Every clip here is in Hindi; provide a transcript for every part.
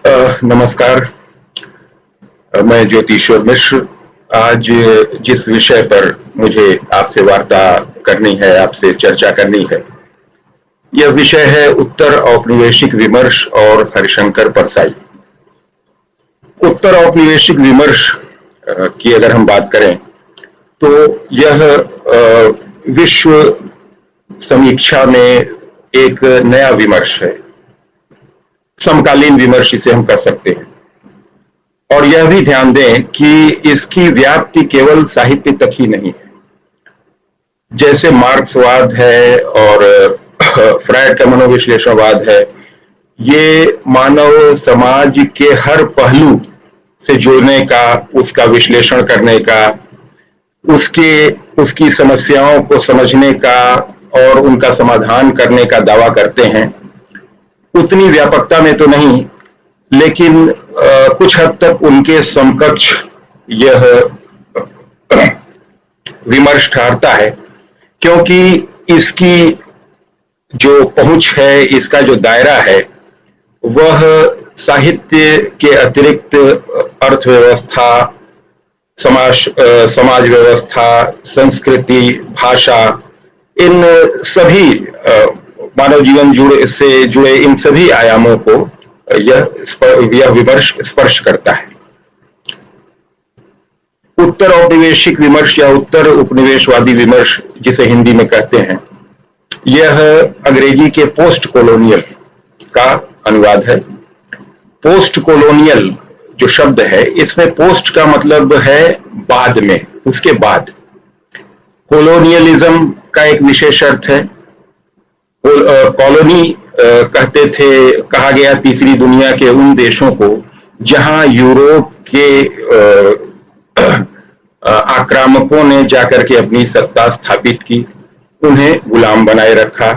नमस्कार। मैं ज्योतिश्वर मिश्र। आज जिस विषय पर मुझे आपसे वार्ता करनी है, आपसे चर्चा करनी है, यह विषय है उत्तर औपनिवेशिक विमर्श और हरिशंकर परसाई। उत्तर औपनिवेशिक विमर्श की अगर हम बात करें तो यह विश्व समीक्षा में एक नया विमर्श है। समकालीन विमर्श इसे हम कर सकते हैं। और यह भी ध्यान दें कि इसकी व्याप्ति केवल साहित्य तक ही नहीं है। जैसे मार्क्सवाद है और फ्रायड का मनोविश्लेषणवाद है, ये मानव समाज के हर पहलू से जुड़ने का, उसका विश्लेषण करने का, उसकी समस्याओं को समझने का और उनका समाधान करने का दावा करते हैं। उतनी व्यापकता में तो नहीं, लेकिन कुछ हद तक उनके समकक्ष यह विमर्श ठहरता है, क्योंकि इसकी जो पहुंच है, इसका जो दायरा है, वह साहित्य के अतिरिक्त अर्थव्यवस्था, समाज व्यवस्था, संस्कृति, भाषा, इन सभी मानव जीवन से जुड़े इन सभी आयामों को यह विमर्श स्पर्श करता है। उत्तर औपनिवेशिक विमर्श या उत्तर उपनिवेशवादी विमर्श जिसे हिंदी में कहते हैं, यह अंग्रेजी के पोस्ट कॉलोनियल का अनुवाद है। पोस्ट कॉलोनियल जो शब्द है, इसमें पोस्ट का मतलब है बाद में, उसके बाद। कॉलोनियलिज्म का एक विशेष अर्थ है। कॉलोनी कहा गया तीसरी दुनिया के उन देशों को जहां यूरोप के आक्रामकों ने जाकर के अपनी सत्ता स्थापित की, उन्हें गुलाम बनाए रखा।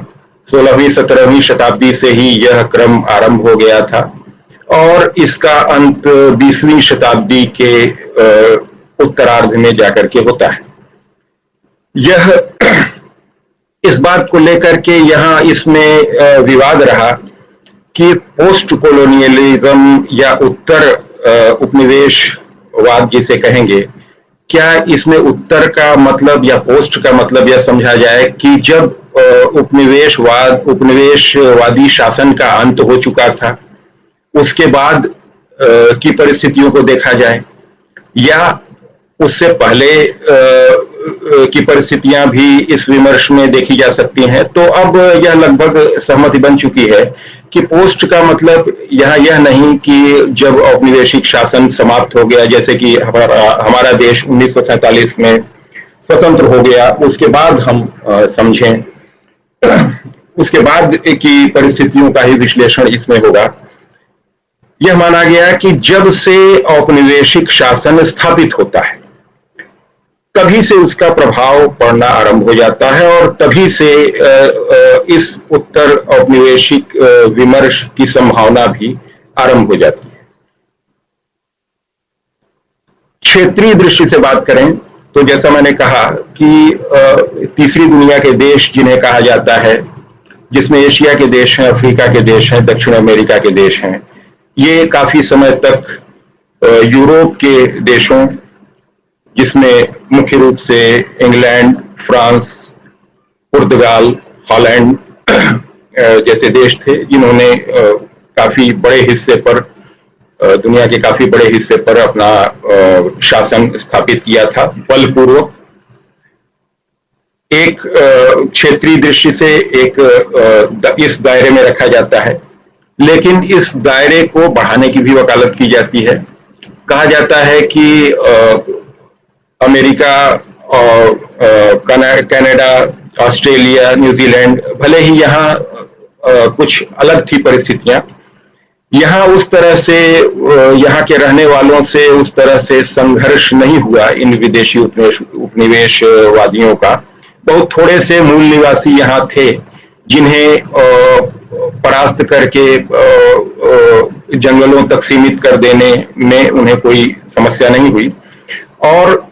16वीं 17वीं शताब्दी से ही यह क्रम आरंभ हो गया था और इसका अंत 20वीं शताब्दी के उत्तरार्ध में जाकर के होता है। यह इस बात को लेकर के यहाँ इसमें विवाद रहा कि पोस्ट कॉलोनियलिज्म या उत्तर उपनिवेशवाद जिसे कहेंगे, क्या इसमें उत्तर का मतलब या पोस्ट का मतलब यह समझा जाए कि जब उपनिवेशवादी शासन का अंत हो चुका था, उसके बाद की परिस्थितियों को देखा जाए, या उससे पहले की परिस्थितियां भी इस विमर्श में देखी जा सकती हैं। तो अब यह लगभग सहमति बन चुकी है कि पोस्ट का मतलब यहाँ यह नहीं कि जब औपनिवेशिक शासन समाप्त हो गया, जैसे कि हमारा देश 1947 में स्वतंत्र हो गया, उसके बाद हम समझें, उसके बाद की परिस्थितियों का ही विश्लेषण इसमें होगा। यह माना गया कि जब से औपनिवेशिक शासन स्थापित होता है, तभी से उसका प्रभाव पड़ना आरंभ हो जाता है और तभी से इस उत्तर औपनिवेशिक विमर्श की संभावना भी आरंभ हो जाती है। क्षेत्रीय दृष्टि से बात करें तो जैसा मैंने कहा कि तीसरी दुनिया के देश जिन्हें कहा जाता है, जिसमें एशिया के देश हैं, अफ्रीका के देश हैं, दक्षिण अमेरिका के देश हैं, ये काफी समय तक यूरोप के देशों, जिसमें मुख्य रूप से इंग्लैंड, फ्रांस, पुर्तगाल, हॉलैंड जैसे देश थे, जिन्होंने काफी बड़े हिस्से पर, दुनिया के काफी बड़े हिस्से पर अपना शासन स्थापित किया था बलपूर्वक। एक क्षेत्रीय दृष्टि से इस दायरे में रखा जाता है, लेकिन इस दायरे को बढ़ाने की भी वकालत की जाती है। कहा जाता है कि अमेरिका और कनाडा, ऑस्ट्रेलिया, न्यूजीलैंड, भले ही यहाँ कुछ अलग थी परिस्थितियां, यहाँ उस तरह से यहाँ के रहने वालों से उस तरह से संघर्ष नहीं हुआ इन विदेशी उपनिवेशवादियों का। बहुत थोड़े से मूल निवासी यहाँ थे जिन्हें परास्त करके जंगलों तक सीमित कर देने में उन्हें कोई समस्या नहीं हुई। और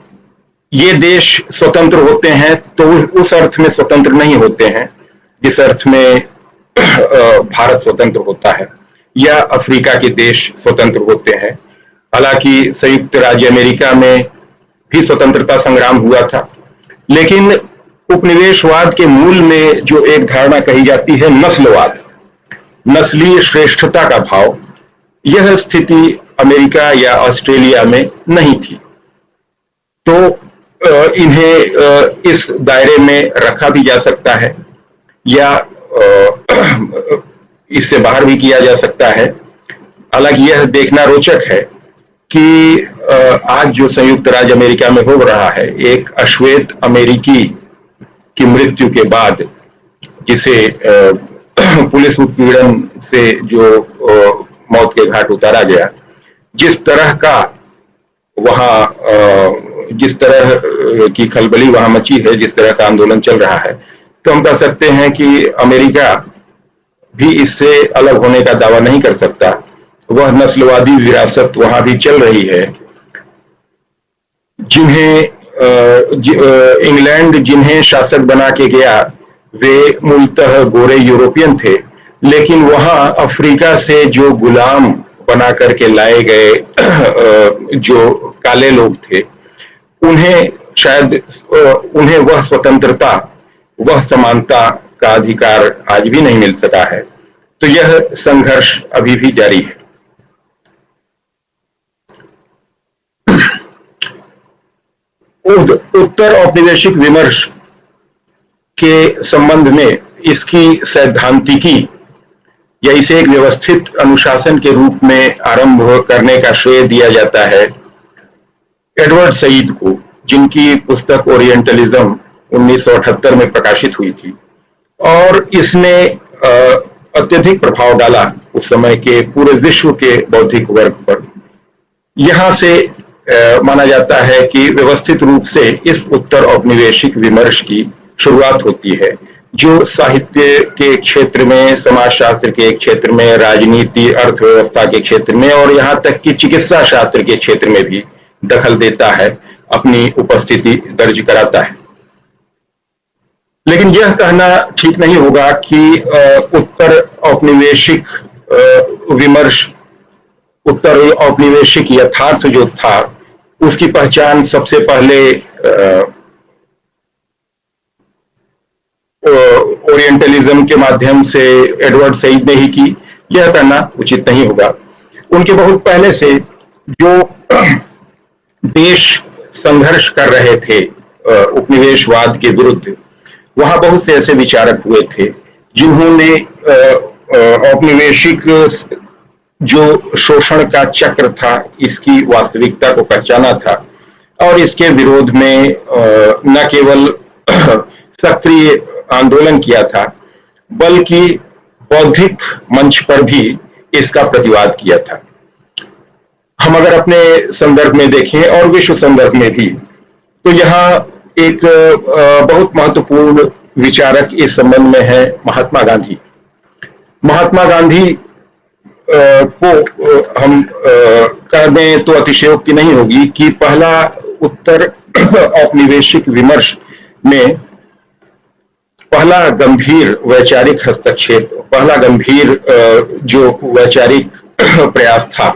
ये देश स्वतंत्र होते हैं तो उस अर्थ में स्वतंत्र नहीं होते हैं जिस अर्थ में भारत स्वतंत्र होता है। या अफ्रीका के देश स्वतंत्र होते हैं। हालांकि संयुक्त राज्य अमेरिका में भी स्वतंत्रता संग्राम हुआ था, लेकिन उपनिवेशवाद के मूल में जो एक धारणा कही जाती है नस्लवाद, नस्लीय श्रेष्ठता का भाव, यह स्थिति अमेरिका या ऑस्ट्रेलिया में नहीं थी। तो इन्हें इस दायरे में रखा भी जा सकता है या इससे बाहर भी किया जा सकता है। हालांकि यह देखना रोचक है कि आज जो संयुक्त राज्य अमेरिका में हो रहा है, एक अश्वेत अमेरिकी की मृत्यु के बाद, जिसे पुलिस उत्पीड़न से जो मौत के घाट उतारा गया, जिस तरह की खलबली वहां मची है, जिस तरह का आंदोलन चल रहा है, तो हम कह सकते हैं कि अमेरिका भी इससे अलग होने का दावा नहीं कर सकता। वह नस्लवादी विरासत वहां भी चल रही है। इंग्लैंड जिन्हें शासक बना के गया, वे मूलतः गोरे यूरोपियन थे, लेकिन वहां अफ्रीका से जो गुलाम बना करके लाए गए जो काले लोग थे, उन्हें वह स्वतंत्रता, वह समानता का अधिकार आज भी नहीं मिल सका है। तो यह संघर्ष अभी भी जारी है। उत्तर औपनिवेशिक विमर्श के संबंध में इसकी सैद्धांतिकी या इसे एक व्यवस्थित अनुशासन के रूप में आरंभ करने का श्रेय दिया जाता है एडवर्ड सईद को, जिनकी पुस्तक ओरिएंटलिज्म 1978 में प्रकाशित हुई थी, और इसने अत्यधिक प्रभाव डाला उस समय के पूरे विश्व के बौद्धिक वर्ग पर। यहां से माना जाता है कि व्यवस्थित रूप से इस उत्तर औपनिवेशिक विमर्श की शुरुआत होती है, जो साहित्य के क्षेत्र में, समाजशास्त्र के क्षेत्र में, राजनीति, अर्थव्यवस्था के क्षेत्र में और यहां तक कि चिकित्सा शास्त्र के क्षेत्र में भी दखल देता है, अपनी उपस्थिति दर्ज कराता है। लेकिन यह कहना ठीक नहीं होगा कि उत्तर औपनिवेशिक विमर्श, उत्तर औपनिवेशिक यथार्थ जो था, उसकी पहचान सबसे पहले ओरिएंटलिज्म के माध्यम से एडवर्ड सईद ने ही की। यह कहना उचित नहीं होगा। उनके बहुत पहले से जो देश संघर्ष कर रहे थे उपनिवेशवाद के विरुद्ध, वहां बहुत से ऐसे विचारक हुए थे जिन्होंने औपनिवेशिक जो शोषण का चक्र था, इसकी वास्तविकता को पहचाना था और इसके विरोध में न केवल सक्रिय आंदोलन किया था, बल्कि बौद्धिक मंच पर भी इसका प्रतिवाद किया था। हम अगर अपने संदर्भ में देखें और विश्व संदर्भ में भी, तो यहाँ एक बहुत महत्वपूर्ण विचारक इस संबंध में है महात्मा गांधी। महात्मा गांधी को हम कह दें तो अतिशयोक्ति नहीं होगी कि पहला उत्तर औपनिवेशिक विमर्श में पहला गंभीर वैचारिक हस्तक्षेप, पहला गंभीर जो वैचारिक प्रयास था,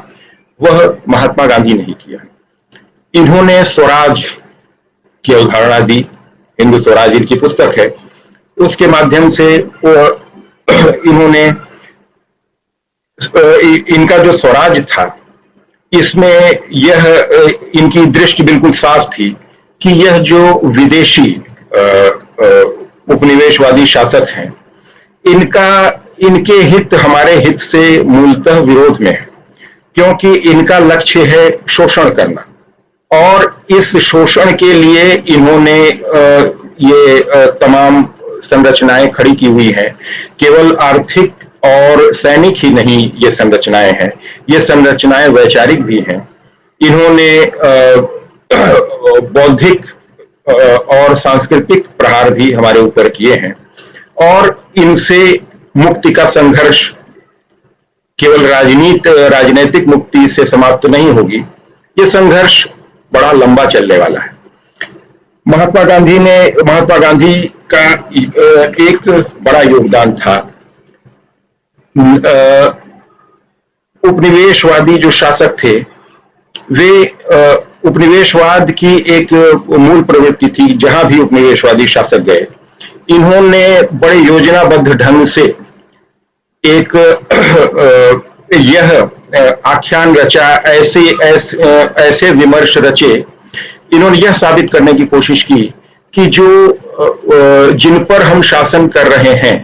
वह महात्मा गांधी ने ही किया। इन्होंने स्वराज की अवधारणा दी, हिंदू स्वराज इनकी पुस्तक है, उसके माध्यम से इन्होंने इनका जो स्वराज था, इसमें यह इनकी दृष्टि बिल्कुल साफ थी कि यह जो विदेशी उपनिवेशवादी शासक हैं, इनके हित हमारे हित से मूलतः विरोध में है, क्योंकि इनका लक्ष्य है शोषण करना, और इस शोषण के लिए इन्होंने ये तमाम संरचनाएं खड़ी की हुई हैं। केवल आर्थिक और सैनिक ही नहीं ये संरचनाएं हैं, ये संरचनाएं वैचारिक भी हैं। इन्होंने बौद्धिक और सांस्कृतिक प्रहार भी हमारे ऊपर किए हैं, और इनसे मुक्ति का संघर्ष केवल राजनीतिक मुक्ति से समाप्त नहीं होगी। ये संघर्ष बड़ा लंबा चलने वाला है। महात्मा गांधी का एक बड़ा योगदान था उपनिवेशवादी जो शासक थे वे उपनिवेशवाद की एक मूल प्रवृत्ति थी। जहां भी उपनिवेशवादी शासक गए, इन्होंने बड़े योजनाबद्ध ढंग से एक यह आख्यान रचा, ऐसे विमर्श रचे। इन्होंने यह साबित करने की कोशिश की कि जो जिन पर हम शासन कर रहे हैं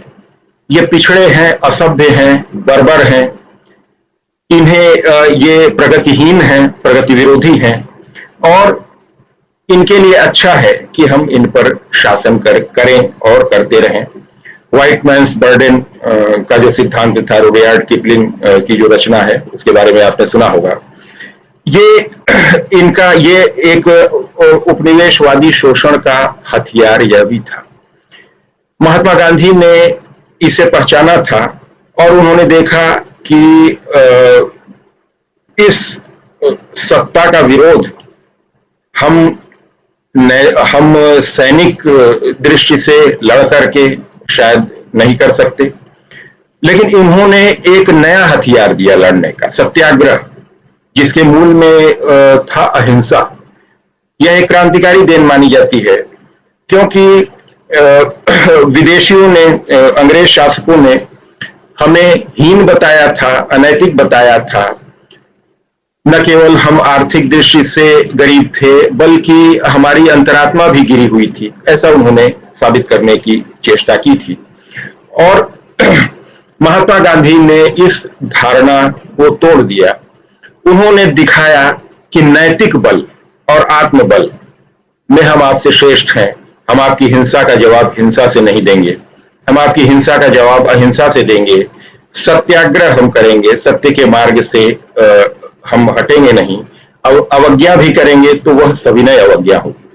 ये पिछड़े हैं, असभ्य हैं, बर्बर हैं, इन्हें ये प्रगतिहीन हैं, प्रगति विरोधी हैं और इनके लिए अच्छा है कि हम इन पर शासन करें और करते रहें। व्हाइट मैन्स बर्डन का जो सिद्धांत था, रुडयार्ड किपलिंग की जो रचना है, उसके बारे में आपने सुना होगा। ये एक उपनिवेशवादी शोषण का हथियार यह भी था। महात्मा गांधी ने इसे पहचाना था और उन्होंने देखा कि इस सत्ता का विरोध हम सैनिक दृष्टि से लड़ करके शायद नहीं कर सकते, लेकिन इन्होंने एक नया हथियार दिया लड़ने का, सत्याग्रह, जिसके मूल में था अहिंसा। यह एक क्रांतिकारी देन मानी जाती है क्योंकि विदेशियों ने, अंग्रेज शासकों ने हमें हीन बताया था, अनैतिक बताया था। न केवल हम आर्थिक दृष्टि से गरीब थे बल्कि हमारी अंतरात्मा भी गिरी हुई थी, ऐसा उन्होंने साबित करने की चेष्टा की थी। और महात्मा गांधी ने इस धारणा को तोड़ दिया। उन्होंने दिखाया कि नैतिक बल और आत्मबल में हम आपसे श्रेष्ठ हैं। हम आपकी हिंसा का जवाब हिंसा से नहीं देंगे, हम आपकी हिंसा का जवाब अहिंसा से देंगे। सत्याग्रह हम करेंगे, सत्य के मार्ग से हम हटेंगे नहीं। अवज्ञा भी करेंगे तो वह सविनय अवज्ञा होगी।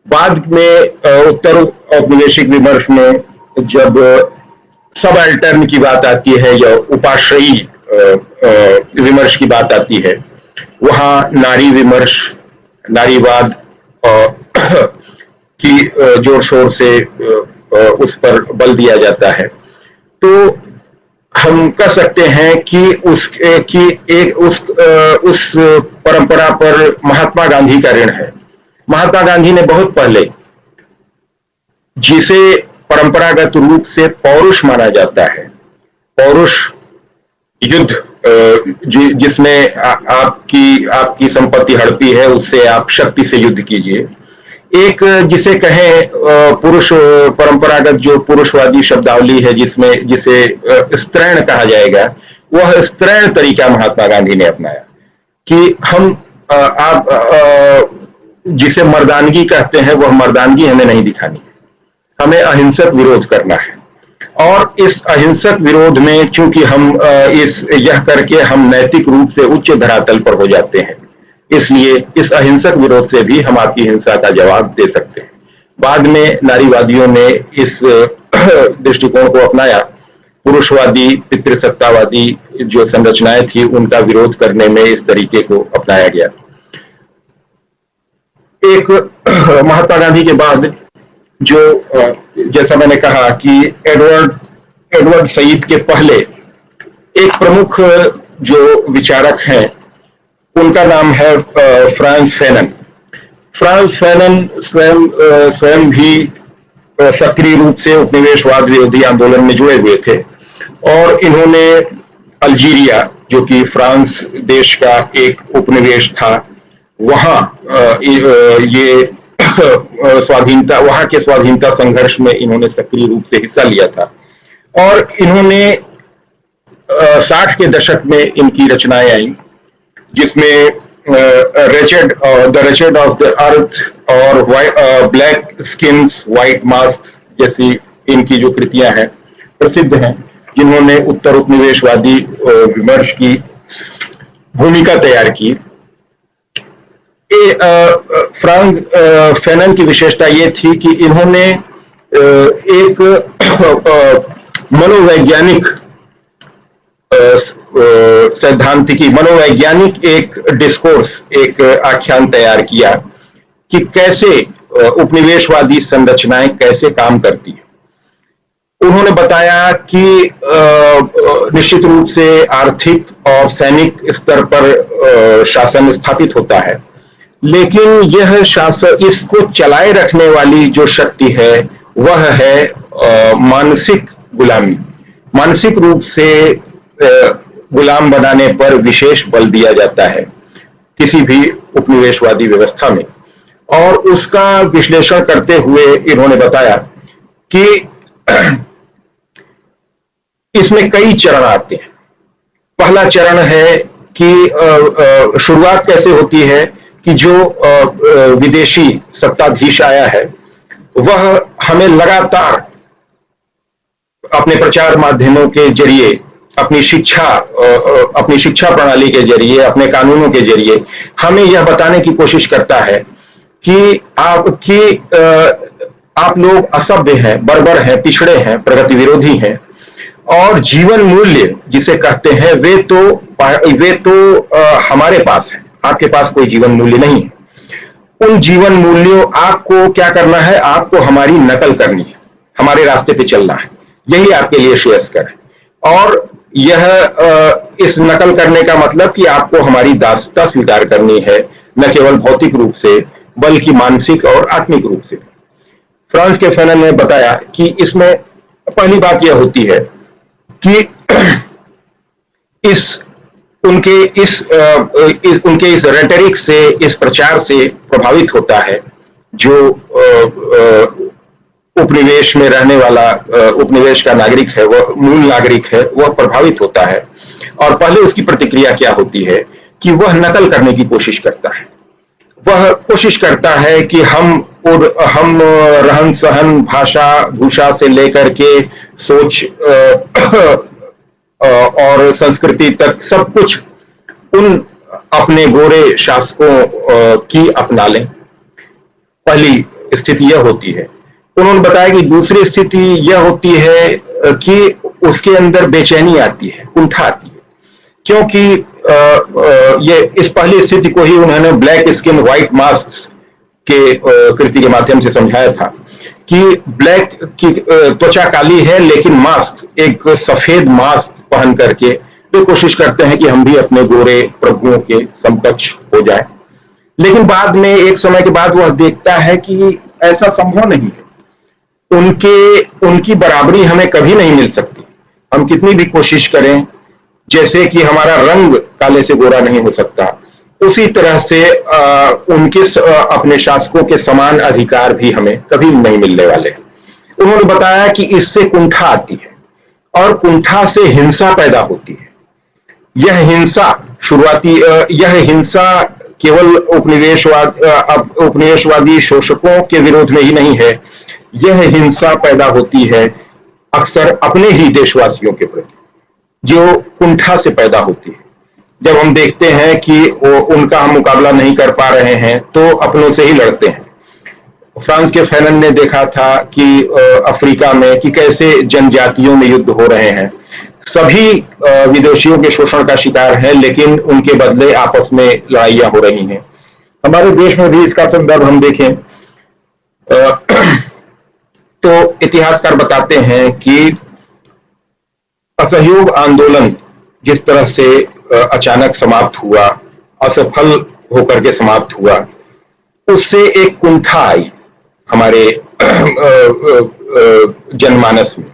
बाद में उत्तर औपनिवेशिक विमर्श में जब सबअल्टर्न की बात आती है या उपाश्रयी विमर्श की बात आती है, वहां नारी विमर्श, नारीवाद की जोर शोर से उस पर बल दिया जाता है। तो हम कह सकते हैं कि उस परंपरा पर महात्मा गांधी का ऋण है। महात्मा गांधी ने बहुत पहले, जिसे परंपरागत रूप से पौरुष माना जाता है, पौरुष युद्ध, जिसमें आपकी संपत्ति हड़पी है, उससे आप शक्ति से युद्ध कीजिए। एक जिसे कहें पुरुष, परंपरागत जो पुरुषवादी शब्दावली है, जिसे स्त्रैण कहा जाएगा, वह स्त्रैण तरीका महात्मा गांधी ने अपनाया कि आप जिसे मर्दानगी कहते हैं, वह मर्दानगी हमें नहीं दिखानी, हमें अहिंसक विरोध करना है। और इस अहिंसक विरोध में चूंकि हम यह करके हम नैतिक रूप से उच्च धरातल पर हो जाते हैं, इसलिए इस अहिंसक विरोध से भी हम आपकी हिंसा का जवाब दे सकते हैं। बाद में नारीवादियों ने इस दृष्टिकोण को अपनाया। पुरुषवादी, पितृसत्तावादी जो संरचनाएं थी, उनका विरोध करने में इस तरीके को अपनाया गया। एक महात्मा गांधी के बाद जो, जैसा मैंने कहा कि एडवर्ड सईद के पहले एक प्रमुख जो विचारक हैं, उनका नाम है फ्रांस फैनन। फ्रांस फैनन स्वयं भी सक्रिय रूप से उपनिवेशवाद विरोधी आंदोलन में जुड़े हुए थे और इन्होंने अल्जीरिया, जो कि फ्रांस देश का एक उपनिवेश था, वहां ये वहां के स्वाधीनता संघर्ष में इन्होंने सक्रिय रूप से हिस्सा लिया था। और इन्होंने 60 के दशक में इनकी रचनाएं आई, जिसमें the wretched of the earth और ब्लैक स्किन्स व्हाइट मास्क जैसी इनकी जो कृतियां हैं प्रसिद्ध हैं, जिन्होंने उत्तर उपनिवेशवादी विमर्श की भूमिका तैयार की। फ्रांस फैनन की विशेषता ये थी कि इन्होंने एक मनोवैज्ञानिक सैद्धांतिकी, मनोवैज्ञानिक एक डिस्कोर्स, एक आख्यान तैयार किया कि कैसे उपनिवेशवादी संरचनाएं कैसे काम करती है। उन्होंने बताया कि निश्चित रूप से आर्थिक और सैनिक स्तर पर शासन स्थापित होता है, लेकिन यह शासन, इसको चलाए रखने वाली जो शक्ति है वह है मानसिक गुलामी। मानसिक रूप से गुलाम बनाने पर विशेष बल दिया जाता है किसी भी उपनिवेशवादी व्यवस्था में। और उसका विश्लेषण करते हुए इन्होंने बताया कि इसमें कई चरण आते हैं। पहला चरण है कि शुरुआत कैसे होती है कि जो विदेशी सत्ताधीश आया है वह हमें लगातार अपने प्रचार माध्यमों के जरिए, अपनी शिक्षा प्रणाली के जरिए, अपने कानूनों के जरिए हमें यह बताने की कोशिश करता है कि आप लोग असभ्य हैं, बर्बर हैं, पिछड़े हैं, प्रगति विरोधी हैं, और जीवन मूल्य जिसे कहते हैं वे तो हमारे पास है, आपके पास कोई जीवन मूल्य नहीं है। उन जीवन मूल्यों, आपको क्या करना है, आपको हमारी नकल करनी है, हमारे रास्ते पे चलना है, यही आपके लिए श्रेयस्कर है। और यह इस नकल करने का मतलब कि आपको हमारी दासता स्वीकार करनी है, न केवल भौतिक रूप से बल्कि मानसिक और आत्मिक रूप से। फ्रांस के फैनन ने बताया कि इसमें पहली बात यह होती है कि उनके इस रेटरिक से, इस प्रचार से प्रभावित होता है जो उपनिवेश में रहने वाला उपनिवेश का नागरिक है, वह मूल नागरिक है, वह प्रभावित होता है। और पहले उसकी प्रतिक्रिया क्या होती है कि वह नकल करने की कोशिश करता है। वह कोशिश करता है कि हम रहन सहन, भाषा भूषा से लेकर के सोच और संस्कृति तक सब कुछ उन अपने गोरे शासकों की अपना लें। पहली स्थिति यह होती है। उन्होंने बताया कि दूसरी स्थिति यह होती है कि उसके अंदर बेचैनी आती है, कुंठा आती है, क्योंकि ये इस पहली स्थिति को ही उन्होंने ब्लैक स्किन व्हाइट मास्क के कृति के माध्यम से समझाया था कि ब्लैक की त्वचा काली है, लेकिन मास्क, एक सफेद मास्क पहन करके वे कोशिश करते हैं कि हम भी अपने गोरे प्रभुओं के समकक्ष हो जाए। लेकिन बाद में, एक समय के बाद वह देखता है कि ऐसा संभव नहीं है, उनकी बराबरी हमें कभी नहीं मिल सकती, हम कितनी भी कोशिश करें। जैसे कि हमारा रंग काले से गोरा नहीं हो सकता, उसी तरह से अपने शासकों के समान अधिकार भी हमें कभी नहीं मिलने वाले। उन्होंने बताया कि इससे कुंठा आती है और कुंठा से हिंसा पैदा होती है। यह हिंसा केवल उपनिवेशवादी शोषकों के विरोध में ही नहीं है, यह हिंसा पैदा होती है अक्सर अपने ही देशवासियों के प्रति, जो कुंठा से पैदा होती है। जब हम देखते हैं कि उनका हम मुकाबला नहीं कर पा रहे हैं तो अपनों से ही लड़ते हैं। फ्रांस के फैनन ने देखा था कि अफ्रीका में कि कैसे जनजातियों में युद्ध हो रहे हैं, सभी विदेशियों के शोषण का शिकार हैं, लेकिन उनके बदले आपस में लड़ाइयां हो रही हैं। हमारे देश में भी इसका संदर्भ हम देखें तो इतिहासकार बताते हैं कि असहयोग आंदोलन जिस तरह से अचानक समाप्त हुआ, असफल होकर के समाप्त हुआ, उससे एक कुंठा आई हमारे जनमानस में,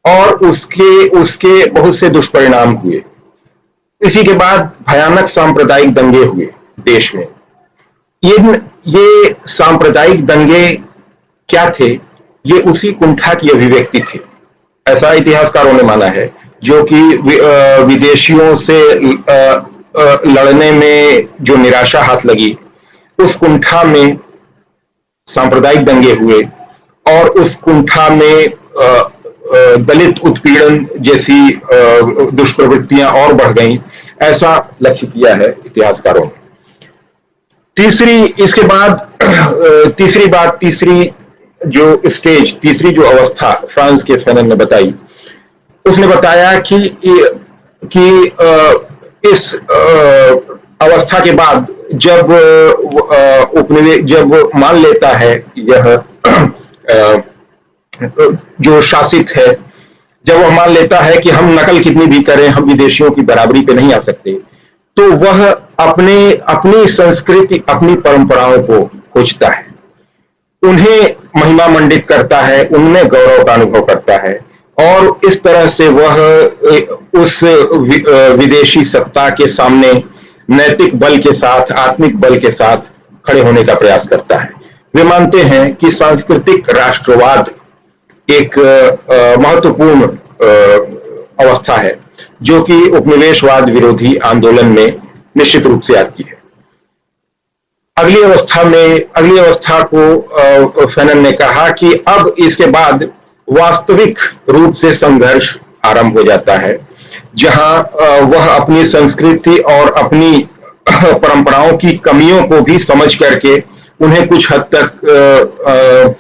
और उसके बहुत से दुष्परिणाम हुए। इसी के बाद भयानक सांप्रदायिक दंगे हुए देश में। ये सांप्रदायिक दंगे क्या थे? ये उसी कुंठा की अभिव्यक्ति थी, ऐसा इतिहासकारों ने माना है, जो कि विदेशियों से लड़ने में जो निराशा हाथ लगी, उस कुंठा में सांप्रदायिक दंगे हुए और उस कुंठा में दलित उत्पीड़न जैसी दुष्प्रवृत्तियां और बढ़ गईं, ऐसा लक्ष्य किया है इतिहासकारों ने। तीसरी जो अवस्था फ्रांस के फैनन ने बताई, उसने बताया कि इस अवस्था के बाद जब मान लेता है यह जो शासित है, जब वह मान लेता है कि हम नकल कितनी भी करें हम विदेशियों की बराबरी पे नहीं आ सकते, तो वह अपनी संस्कृति, अपनी परंपराओं को खोजता है, उन्हें महिमा मंडित करता है, उनमें गौरव का अनुभव करता है, और इस तरह से वह उस विदेशी सत्ता के सामने नैतिक बल के साथ, आत्मिक बल के साथ खड़े होने का प्रयास करता है। वे मानते हैं कि सांस्कृतिक राष्ट्रवाद एक महत्वपूर्ण अवस्था है, जो कि उपनिवेशवाद विरोधी आंदोलन में निश्चित रूप से आती है। अगली अवस्था को फैनन ने कहा कि अब इसके बाद वास्तविक रूप से संघर्ष आरंभ हो जाता है, जहां वह अपनी संस्कृति और अपनी परंपराओं की कमियों को भी समझ करके उन्हें कुछ हद तक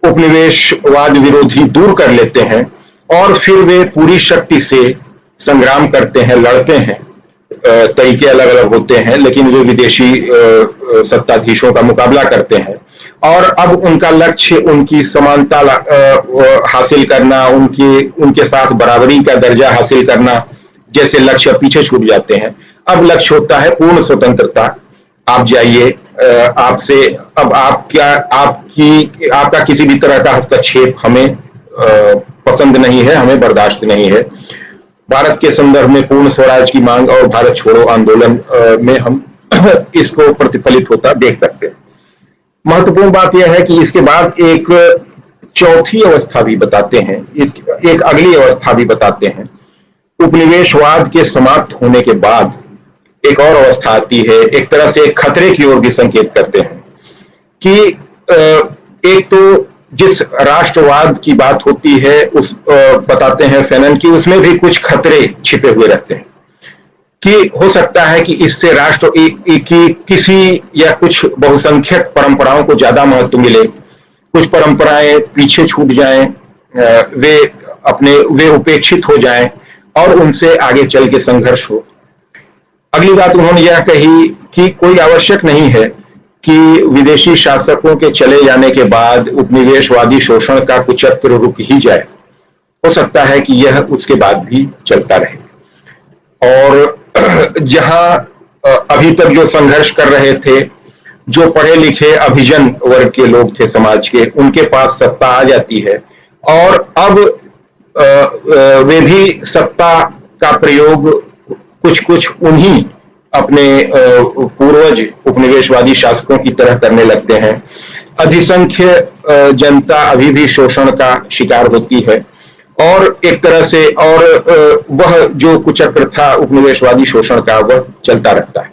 उपनिवेशवाद विरोधी दूर कर लेते हैं, और फिर वे पूरी शक्ति से संग्राम करते हैं, लड़ते हैं। तरीके अलग अलग होते हैं, लेकिन वे विदेशी सत्ताधीशों का मुकाबला करते हैं, और अब उनका लक्ष्य उनकी समानता हासिल करना, उनके साथ बराबरी का दर्जा हासिल करना जैसे लक्ष्य पीछे छूट जाते हैं। अब लक्ष्य होता है पूर्ण स्वतंत्रता। आप जाइए, आपसे अब आपका किसी भी तरह का हस्तक्षेप हमें पसंद नहीं है, हमें बर्दाश्त नहीं है। भारत के संदर्भ में पूर्ण स्वराज की मांग और भारत छोड़ो आंदोलन में हम इसको प्रतिफलित होता देख सकते हैं। महत्वपूर्ण बात यह है कि इसके बाद एक चौथी अवस्था भी बताते हैं, एक अगली अवस्था भी बताते हैं। उपनिवेशवाद के समाप्त होने के बाद एक और अवस्था आती है, एक तरह से एक खतरे की ओर भी संकेत करते हैं कि एक तो जिस राष्ट्रवाद की बात होती है उस बताते हैं फैनन की, उसमें भी कुछ खतरे छिपे हुए रहते हैं कि हो सकता है कि इससे राष्ट्र की किसी या कुछ बहुसंख्यक परंपराओं को ज्यादा महत्व मिले, कुछ परंपराएं पीछे छूट जाएं, वे उपेक्षित हो जाएं और उनसे आगे चल के संघर्ष हो। अगली बात उन्होंने यह कही कि कोई आवश्यक नहीं है कि विदेशी शासकों के चले जाने के बाद उपनिवेशवादी शोषण का कुचक्र रुक ही जाए, हो सकता है कि यह उसके बाद भी चलता रहे। और जहां अभी तक जो संघर्ष कर रहे थे, जो पढ़े लिखे अभिजन वर्ग के लोग थे समाज के, उनके पास सत्ता आ जाती है, और अब वे भी सत्ता का प्रयोग कुछ उन्हीं अपने पूर्वज उपनिवेशवादी शासकों की तरह करने लगते हैं। अधिसंख्य जनता अभी भी शोषण का शिकार होती है, और एक तरह से और वह जो कुचक्र था उपनिवेशवादी शोषण का, वह चलता रहता है।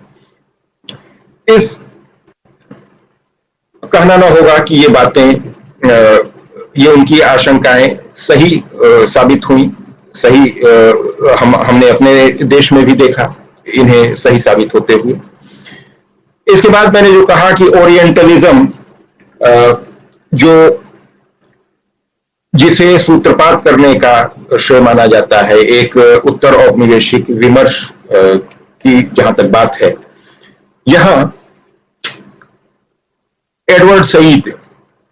इस कहना न होगा कि ये बातें, ये उनकी आशंकाएं सही साबित हुई, सही हमने अपने देश में भी देखा इन्हें सही साबित होते हुए। इसके बाद मैंने जो कहा कि ओरिएंटलिज्म, जिसे सूत्रपात करने का श्रेय माना जाता है, एक उत्तर औपनिवेशिक विमर्श की जहां तक बात है, यहां एडवर्ड सईद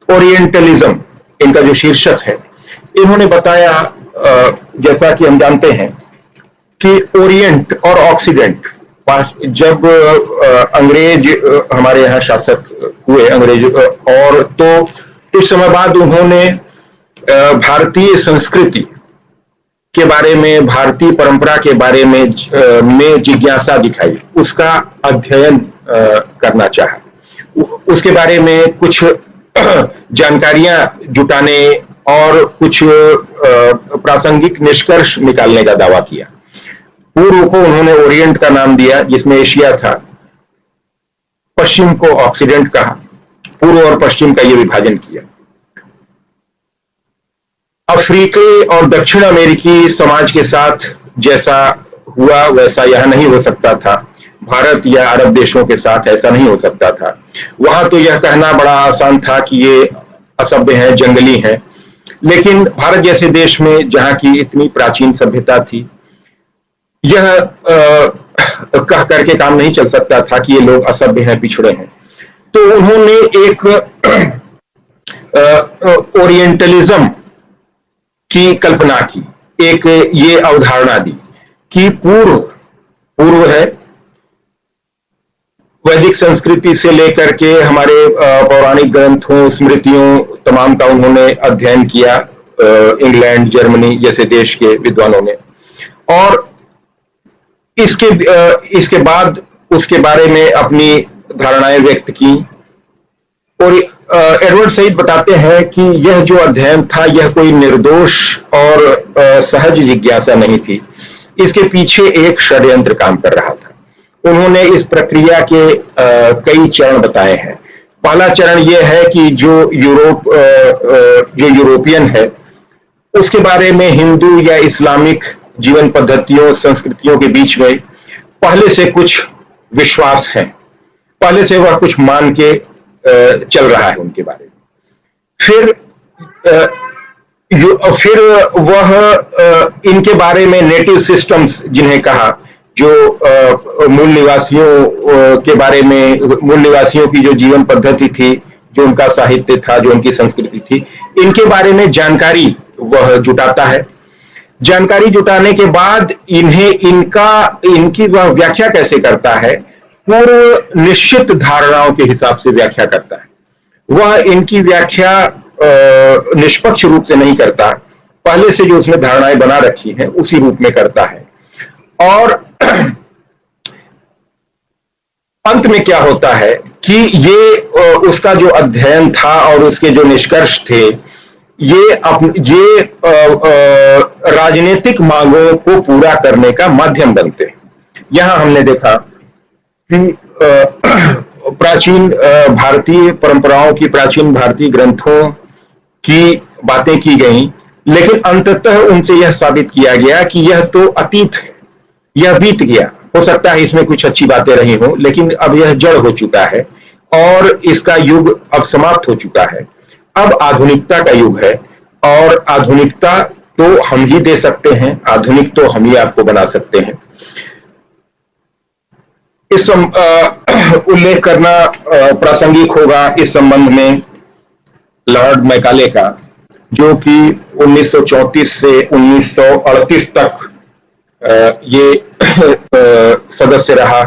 ओरिएंटलिज्म इनका जो शीर्षक है, इन्होंने बताया, जैसा कि हम जानते हैं कि ओरिएंट और ऑक्सीडेंट, जब अंग्रेज हमारे यहाँ शासक हुए अंग्रेज, और तो कुछ समय बाद उन्होंने भारतीय संस्कृति के बारे में, भारतीय परंपरा के बारे में जिज्ञासा दिखाई, उसका अध्ययन करना चाहा, उसके बारे में कुछ जानकारियां जुटाने और कुछ प्रासंगिक निष्कर्ष निकालने का दावा किया। पूर्व को उन्होंने ओरिएंट का नाम दिया, जिसमें एशिया था, पश्चिम को ऑक्सीडेंट कहा, पूर्व और पश्चिम का यह विभाजन किया। अफ्रीकी और दक्षिण अमेरिकी समाज के साथ जैसा हुआ वैसा यह नहीं हो सकता था, भारत या अरब देशों के साथ ऐसा नहीं हो सकता था। वहां तो यह कहना बड़ा आसान था कि ये असभ्य हैं, जंगली हैं, लेकिन भारत जैसे देश में जहां की इतनी प्राचीन सभ्यता थी, यह कह करके काम नहीं चल सकता था कि ये लोग असभ्य हैं, पिछड़े हैं। तो उन्होंने एक ओरिएंटलिज्म की कल्पना की, एक ये अवधारणा दी कि पूर्व है, वैदिक संस्कृति से लेकर के हमारे पौराणिक ग्रंथों, स्मृतियों तमाम का उन्होंने अध्ययन किया, इंग्लैंड, जर्मनी जैसे देश के विद्वानों ने, और इसके बाद उसके बारे में अपनी धारणाएं व्यक्त की। और एडवर्ड सईद बताते हैं कि यह जो अध्ययन था यह कोई निर्दोष और सहज जिज्ञासा नहीं थी, इसके पीछे एक षड्यंत्र काम कर रहा था। उन्होंने इस प्रक्रिया के कई चरण बताए हैं। पहला चरण यह है कि जो यूरोपियन है उसके बारे में हिंदू या इस्लामिक जीवन पद्धतियों, संस्कृतियों के बीच में पहले से कुछ विश्वास है, पहले से वह कुछ मान के चल रहा है उनके बारे में। फिर वह इनके बारे में नेटिव सिस्टम्स जिन्हें कहा, जो मूल निवासियों के बारे में, मूल निवासियों की जो जीवन पद्धति थी, जो उनका साहित्य था, जो उनकी संस्कृति थी, इनके बारे में जानकारी वह जुटाता है। जानकारी जुटाने के बाद इनकी वह व्याख्या कैसे करता है, पूर्व निश्चित धारणाओं के हिसाब से व्याख्या करता है। वह इनकी व्याख्या निष्पक्ष रूप से नहीं करता, पहले से जो उसने धारणाएं बना रखी हैं उसी रूप में करता है। और अंत में क्या होता है कि ये उसका जो अध्ययन था और उसके जो निष्कर्ष थे, ये राजनीतिक मांगों को पूरा करने का माध्यम बनते हैं। यहां हमने देखा कि प्राचीन भारतीय परंपराओं की, प्राचीन भारतीय ग्रंथों की बातें की गई, लेकिन अंततः उनसे यह साबित किया गया कि यह तो अतीत है, यह बीत गया। हो सकता है इसमें कुछ अच्छी बातें रही हो, लेकिन अब यह जड़ हो चुका है और इसका युग अब समाप्त हो चुका है। अब आधुनिकता का युग है, और आधुनिकता तो हम ही दे सकते हैं, आधुनिक तो हम ही आपको बना सकते हैं। इस उल्लेख करना प्रासंगिक होगा इस संबंध में लॉर्ड मैकाले का, जो कि 1934 से 1938 तक ये सदस्य रहा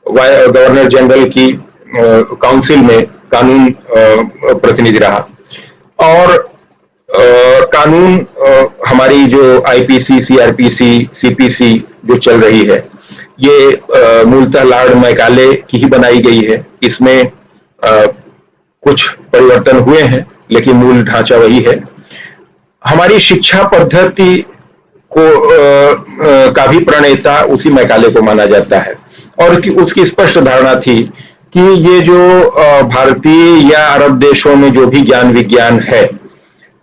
गवर्नर जनरल की काउंसिल में, कानून प्रतिनिधि रहा। और कानून हमारी जो आईपीसी, सीआरपीसी, सीपीसी जो चल रही है, ये मूलतः लॉर्ड मैकाले की ही बनाई गई है। इसमें कुछ परिवर्तन हुए हैं, लेकिन मूल ढांचा वही है। हमारी शिक्षा पद्धति को का भी प्रणेता उसी मैकाले को माना जाता है, और उसकी स्पष्ट धारणा थी कि ये जो भारतीय या अरब देशों में जो भी ज्ञान विज्ञान है,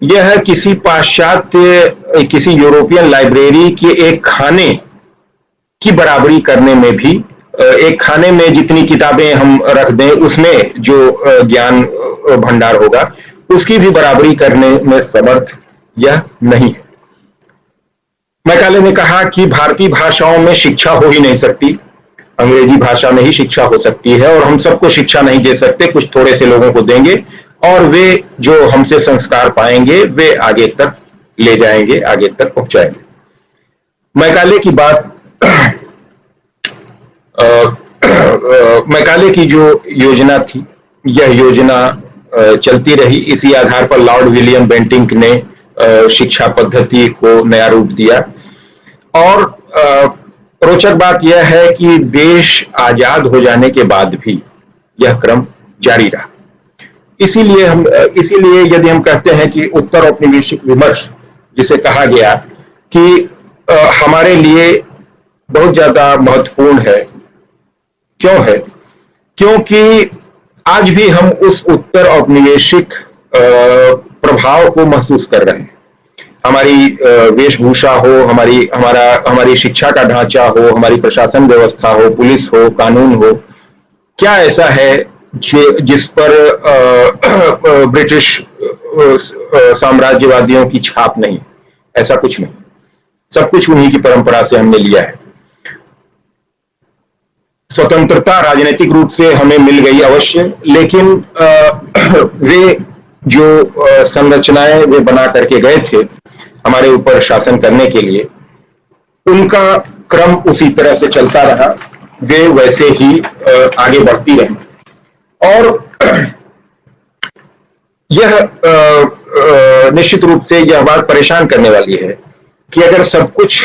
यह किसी पाश्चात्य, किसी यूरोपियन लाइब्रेरी के एक खाने की बराबरी करने में भी, एक खाने में जितनी किताबें हम रख दें उसमें जो ज्ञान भंडार होगा उसकी भी बराबरी करने में समर्थ यह नहीं है। मैकाले ने कहा कि भारतीय भाषाओं में शिक्षा हो ही नहीं सकती, अंग्रेजी भाषा में ही शिक्षा हो सकती है, और हम सबको शिक्षा नहीं दे सकते, कुछ थोड़े से लोगों को देंगे और वे जो हमसे संस्कार पाएंगे वे आगे तक ले जाएंगे, आगे तक पहुंचाएंगे। मैकाले की बात मैकाले की जो योजना थी, यह योजना चलती रही। इसी आधार पर लॉर्ड विलियम बेंटिंक ने शिक्षा पद्धति को नया रूप दिया। और रोचक बात यह है कि देश आजाद हो जाने के बाद भी यह क्रम जारी रहा। इसीलिए यदि हम कहते हैं कि उत्तर औपनिवेशिक विमर्श जिसे कहा गया कि हमारे लिए बहुत ज्यादा महत्वपूर्ण है, क्यों है? क्योंकि आज भी हम उस उत्तर औपनिवेशिक प्रभाव को महसूस कर रहे हैं। हमारी वेशभूषा हो, हमारी शिक्षा का ढांचा हो, हमारी प्रशासन व्यवस्था हो, पुलिस हो, कानून हो, क्या ऐसा है जिस पर ब्रिटिश साम्राज्यवादियों की छाप नहीं? ऐसा कुछ नहीं, सब कुछ उन्हीं की परंपरा से हमने लिया है। स्वतंत्रता राजनीतिक रूप से हमें मिल गई अवश्य, लेकिन वे जो संरचनाएं वे बना करके गए थे हमारे ऊपर शासन करने के लिए, उनका क्रम उसी तरह से चलता रहा, वे वैसे ही आगे बढ़ती रही। और यह निश्चित रूप से यह बात परेशान करने वाली है कि अगर सब कुछ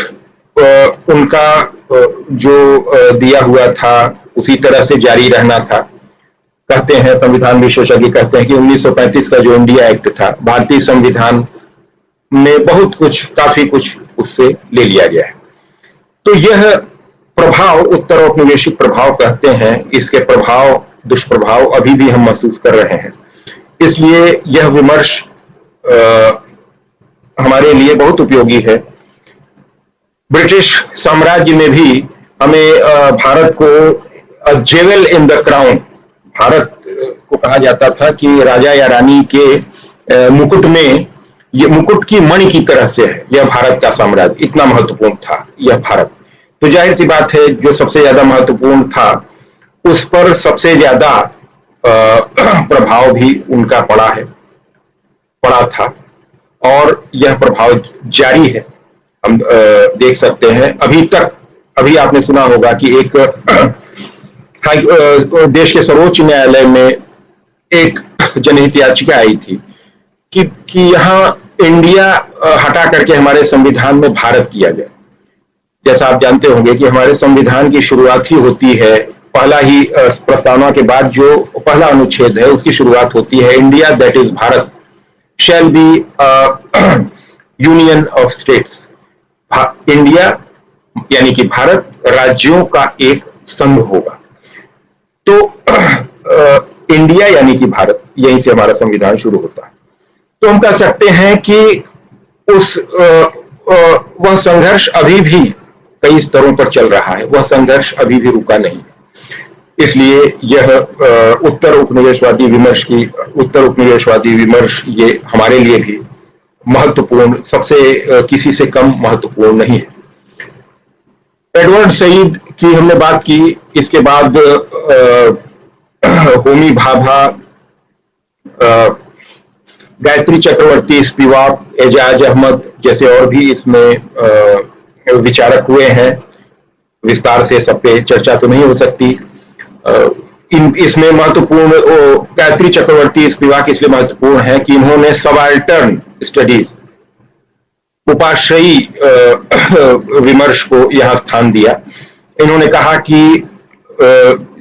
उनका जो दिया हुआ था उसी तरह से जारी रहना था। कहते हैं, संविधान विशेषज्ञ कहते हैं कि 1935 का जो इंडिया एक्ट था, भारतीय संविधान में बहुत कुछ, काफी कुछ उससे ले लिया गया है। तो यह प्रभाव, उत्तर औपनिवेशिक प्रभाव कहते हैं, इसके प्रभाव, दुष्प्रभाव अभी भी हम महसूस कर रहे हैं। इसलिए यह विमर्श हमारे लिए बहुत उपयोगी है। ब्रिटिश साम्राज्य में भी हमें भारत को जेवल इन द क्राउन, भारत को कहा जाता था कि राजा या रानी के मुकुट में, ये मुकुट की मणि की तरह से है यह भारत का साम्राज्य, इतना महत्वपूर्ण था यह भारत। तो जाहिर सी बात है, जो सबसे ज्यादा महत्वपूर्ण था उस पर सबसे ज्यादा प्रभाव भी उनका पड़ा था, और यह प्रभाव जारी है। हम देख सकते हैं अभी आपने सुना होगा कि एक देश के सर्वोच्च न्यायालय में एक जनहित याचिका आई थी कि यहाँ इंडिया हटा करके हमारे संविधान में भारत किया जाए। जैसा आप जानते होंगे कि हमारे संविधान की शुरुआत ही होती है, पहला ही प्रस्तावना के बाद जो पहला अनुच्छेद है उसकी शुरुआत होती है, India that is Bharat shall be union of states. India यानी कि भारत राज्यों का एक संघ होगा। तो इंडिया यानी कि भारत, यहीं से हमारा संविधान शुरू होता है। तो हम कह सकते हैं कि वह संघर्ष अभी भी कई स्तरों पर चल रहा है, वह संघर्ष अभी भी रुका नहीं। इसलिए यह उत्तर उपनिवेशवादी विमर्श ये हमारे लिए भी महत्वपूर्ण, सबसे किसी से कम महत्वपूर्ण नहीं है। एडवर्ड सईद की हमने बात की, इसके बाद होमी भाभा, गायत्री चक्रवर्ती, स्पिवाक, एजाज अहमद जैसे और भी इसमें विचारक हुए हैं। विस्तार से सब पे चर्चा तो नहीं हो सकती। इसमें महत्वपूर्ण गायत्री चक्रवर्ती, स्पिवाक इसलिए महत्वपूर्ण है कि इन्होंने सबाल्टर्न स्टडीज, उपाश्रयी विमर्श को यहां स्थान दिया। इन्होंने कहा कि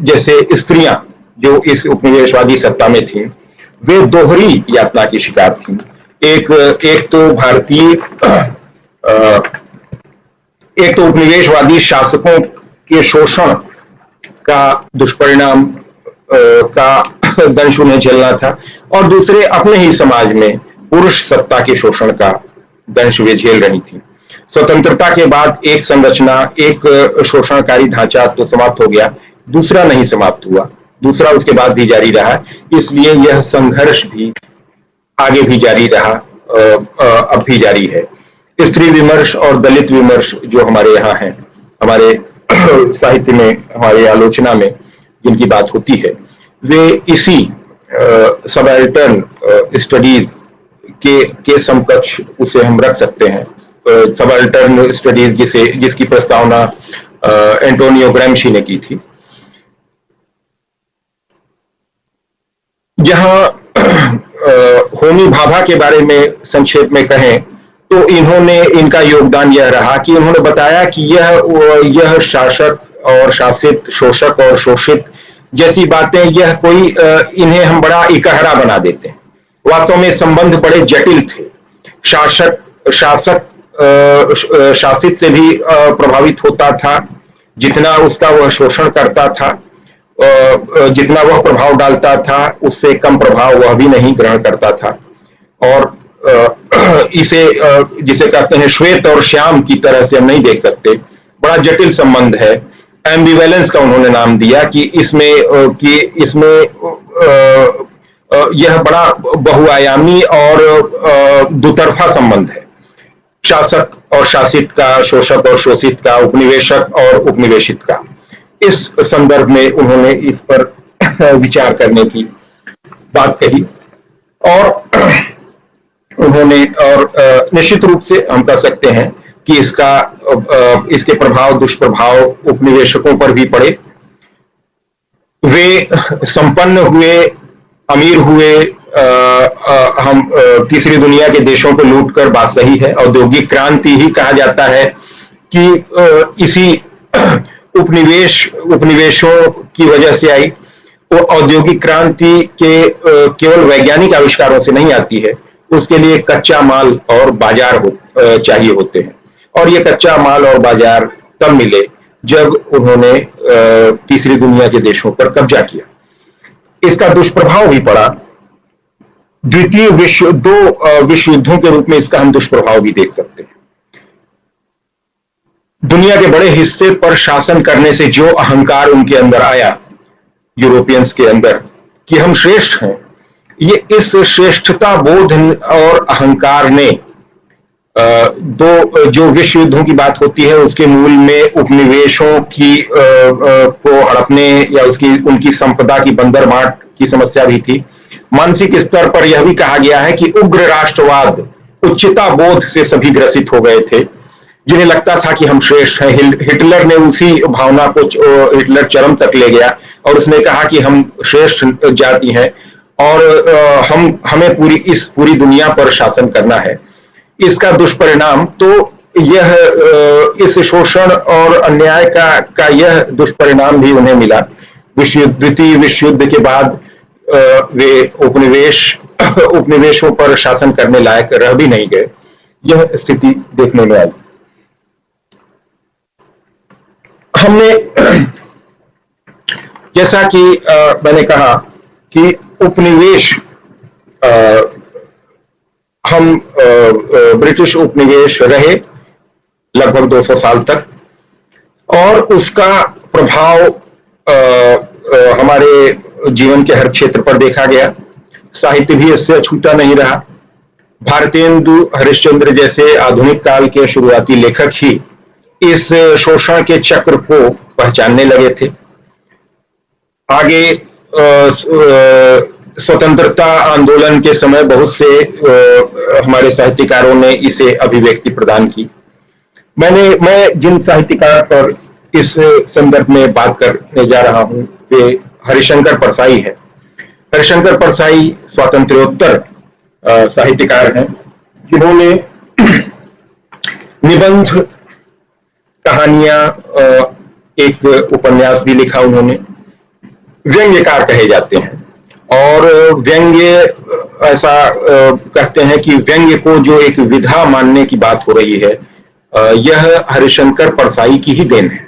जैसे स्त्रियां जो इस उपनिवेशवादी सत्ता में थीं, वे दोहरी यातना की शिकार थीं। एक तो भारतीय, एक तो उपनिवेशवादी शासकों के शोषण का दुष्परिणाम का दंश उन्हें झेलना था, और दूसरे अपने ही समाज में पुरुष सत्ता के शोषण का दंश वे झेल रही थी। स्वतंत्रता के बाद एक संरचना, एक शोषणकारी ढांचा तो समाप्त हो गया, दूसरा नहीं समाप्त हुआ, दूसरा उसके बाद भी जारी रहा। इसलिए यह संघर्ष भी आगे भी जारी रहा, अब भी जारी है। स्त्री विमर्श और दलित विमर्श जो हमारे यहाँ हैं, हमारे साहित्य में, हमारी आलोचना में जिनकी बात होती है, वे इसी सबाल्टर्न स्टडीज के समकक्ष उसे हम रख सकते हैं। सबाल्टर्न स्टडीज जिसकी प्रस्तावना एंटोनियो ग्रैम्शी ने की थी। जहां होमी भाभा के बारे में संक्षेप में कहें तो इनका योगदान यह रहा कि उन्होंने बताया कि यह शासक और शासित, शोषक और शोषित जैसी बातें, यह कोई इन्हें हम बड़ा इकहरा बना देते हैं। वास्तव में संबंध बड़े जटिल थे। शासक शासित से भी प्रभावित होता था, जितना उसका वह शोषण करता था, जितना वह प्रभाव डालता था, उससे कम प्रभाव वह भी नहीं ग्रहण करता था। और जिसे कहते हैं श्वेत और श्याम की तरह से हम नहीं देख सकते, बड़ा जटिल संबंध है। एम्बिवेलेंस का उन्होंने नाम दिया कि इसमें यह बड़ा बहुआयामी और दुतरफा संबंध है, शासक और शासित का, शोषक और शोषित का, उपनिवेशक और उपनिवेशित का। इस संदर्भ में उन्होंने इस पर विचार करने की बात कही। और उन्होंने और निश्चित रूप से हम कह सकते हैं कि इसके प्रभाव दुष्प्रभाव उपनिवेशकों पर भी पड़े। वे संपन्न हुए, अमीर हुए, हम तीसरी दुनिया के देशों को लूट कर, बात सही है, औद्योगिक क्रांति ही कहा जाता है कि इसी उपनिवेशों की वजह से आई। वो औद्योगिक क्रांति के केवल वैज्ञानिक आविष्कारों से नहीं आती है, उसके लिए कच्चा माल और बाजार चाहिए होते हैं, और ये कच्चा माल और बाजार तब मिले जब उन्होंने तीसरी दुनिया के देशों पर कब्जा किया। इसका दुष्प्रभाव भी पड़ा। द्वितीय दो विश्व युद्धों के रूप में इसका हम दुष्प्रभाव भी देख सकते हैं। दुनिया के बड़े हिस्से पर शासन करने से जो अहंकार उनके अंदर आया, यूरोपियंस के अंदर, कि हम श्रेष्ठ हैं, ये इस श्रेष्ठता बोध और अहंकार ने जो विश्व युद्धों की बात होती है उसके मूल में उपनिवेशों की को हड़पने या उनकी संपदा की बंदरबाट की समस्या भी थी। मानसिक स्तर पर यह भी कहा गया है कि उग्र राष्ट्रवाद, उच्चता बोध से सभी ग्रसित हो गए थे, जिन्हें लगता था कि हम श्रेष्ठ हैं। हिटलर ने उसी भावना को, हिटलर चरम तक ले गया और उसने कहा कि हम श्रेष्ठ जाति हैं और हमें पूरी दुनिया पर शासन करना है। इसका दुष्परिणाम तो यह, इस शोषण और अन्याय का यह दुष्परिणाम भी उन्हें मिला। द्वितीय विश्व युद्ध के बाद वे उपनिवेशों पर शासन करने लायक रह भी नहीं गए। यह स्थिति देखने में आई। हमने जैसा कि मैंने कहा कि उपनिवेश, हम ब्रिटिश उपनिवेश रहे लगभग 200 साल तक, और उसका प्रभाव हमारे जीवन के हर क्षेत्र पर देखा गया। साहित्य भी इससे अछूता नहीं रहा। भारतेंदु हरिश्चंद्र जैसे आधुनिक काल के शुरुआती लेखक ही इस शोषण के चक्र को पहचानने लगे थे। आगे स्वतंत्रता आंदोलन के समय बहुत से हमारे साहित्यकारों ने इसे अभिव्यक्ति प्रदान की। मैं जिन साहित्यकार पर इस संदर्भ में बात करने जा रहा हूं वे हरिशंकर परसाई है। हरिशंकर परसाई स्वातंत्र्योत्तर साहित्यकार हैं, जिन्होंने निबंध, कहानियां, एक उपन्यास भी लिखा। उन्होंने व्यंग्यकार कहे जाते हैं, और व्यंग्य, ऐसा कहते हैं कि व्यंग्य को जो एक विधा मानने की बात हो रही है, यह हरिशंकर परसाई की ही देन है।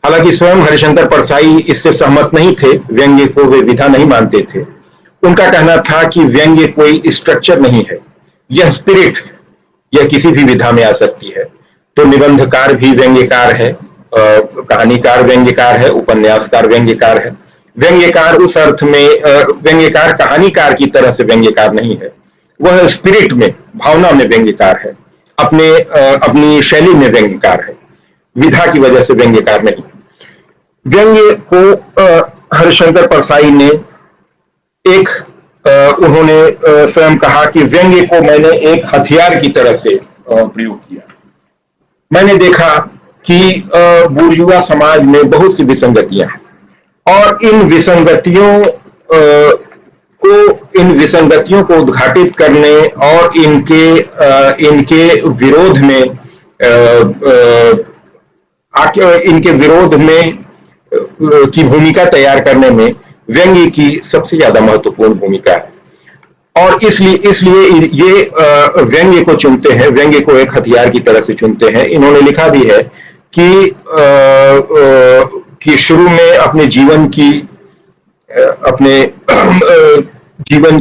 हालांकि स्वयं हरिशंकर परसाई इससे सहमत नहीं थे, व्यंग्य को वे विधा नहीं मानते थे। उनका कहना था कि व्यंग्य कोई स्ट्रक्चर नहीं है, यह स्पिरिट, यह किसी भी विधा में आ सकती है। तो निबंधकार भी व्यंग्यकार है, कहानीकार व्यंग्यकार है, उपन्यासकार व्यंग्यकार है। व्यंग्यकार उस अर्थ में, व्यंग्यकार कहानीकार की तरह से व्यंग्यकार नहीं है, वह स्पिरिट में, भावना में व्यंग्यकार है, अपनी शैली में व्यंग्यकार है, विधा की वजह से व्यंग्यकार नहीं। व्यंग्य को हरिशंकर परसाई ने उन्होंने स्वयं कहा कि व्यंग्य को मैंने एक हथियार की तरह से प्रयोग किया। मैंने देखा कि बुर्जुआ समाज में बहुत सी विसंगतियां हैं, और इन विसंगतियों को उद्घाटित करने और इनके विरोध में की भूमिका तैयार करने में व्यंग्य की सबसे ज्यादा महत्वपूर्ण भूमिका है। और इसलिए ये व्यंग्य को चुनते हैं, व्यंग्य को एक हथियार की तरह से चुनते हैं। इन्होंने लिखा भी है कि शुरू में अपने जीवन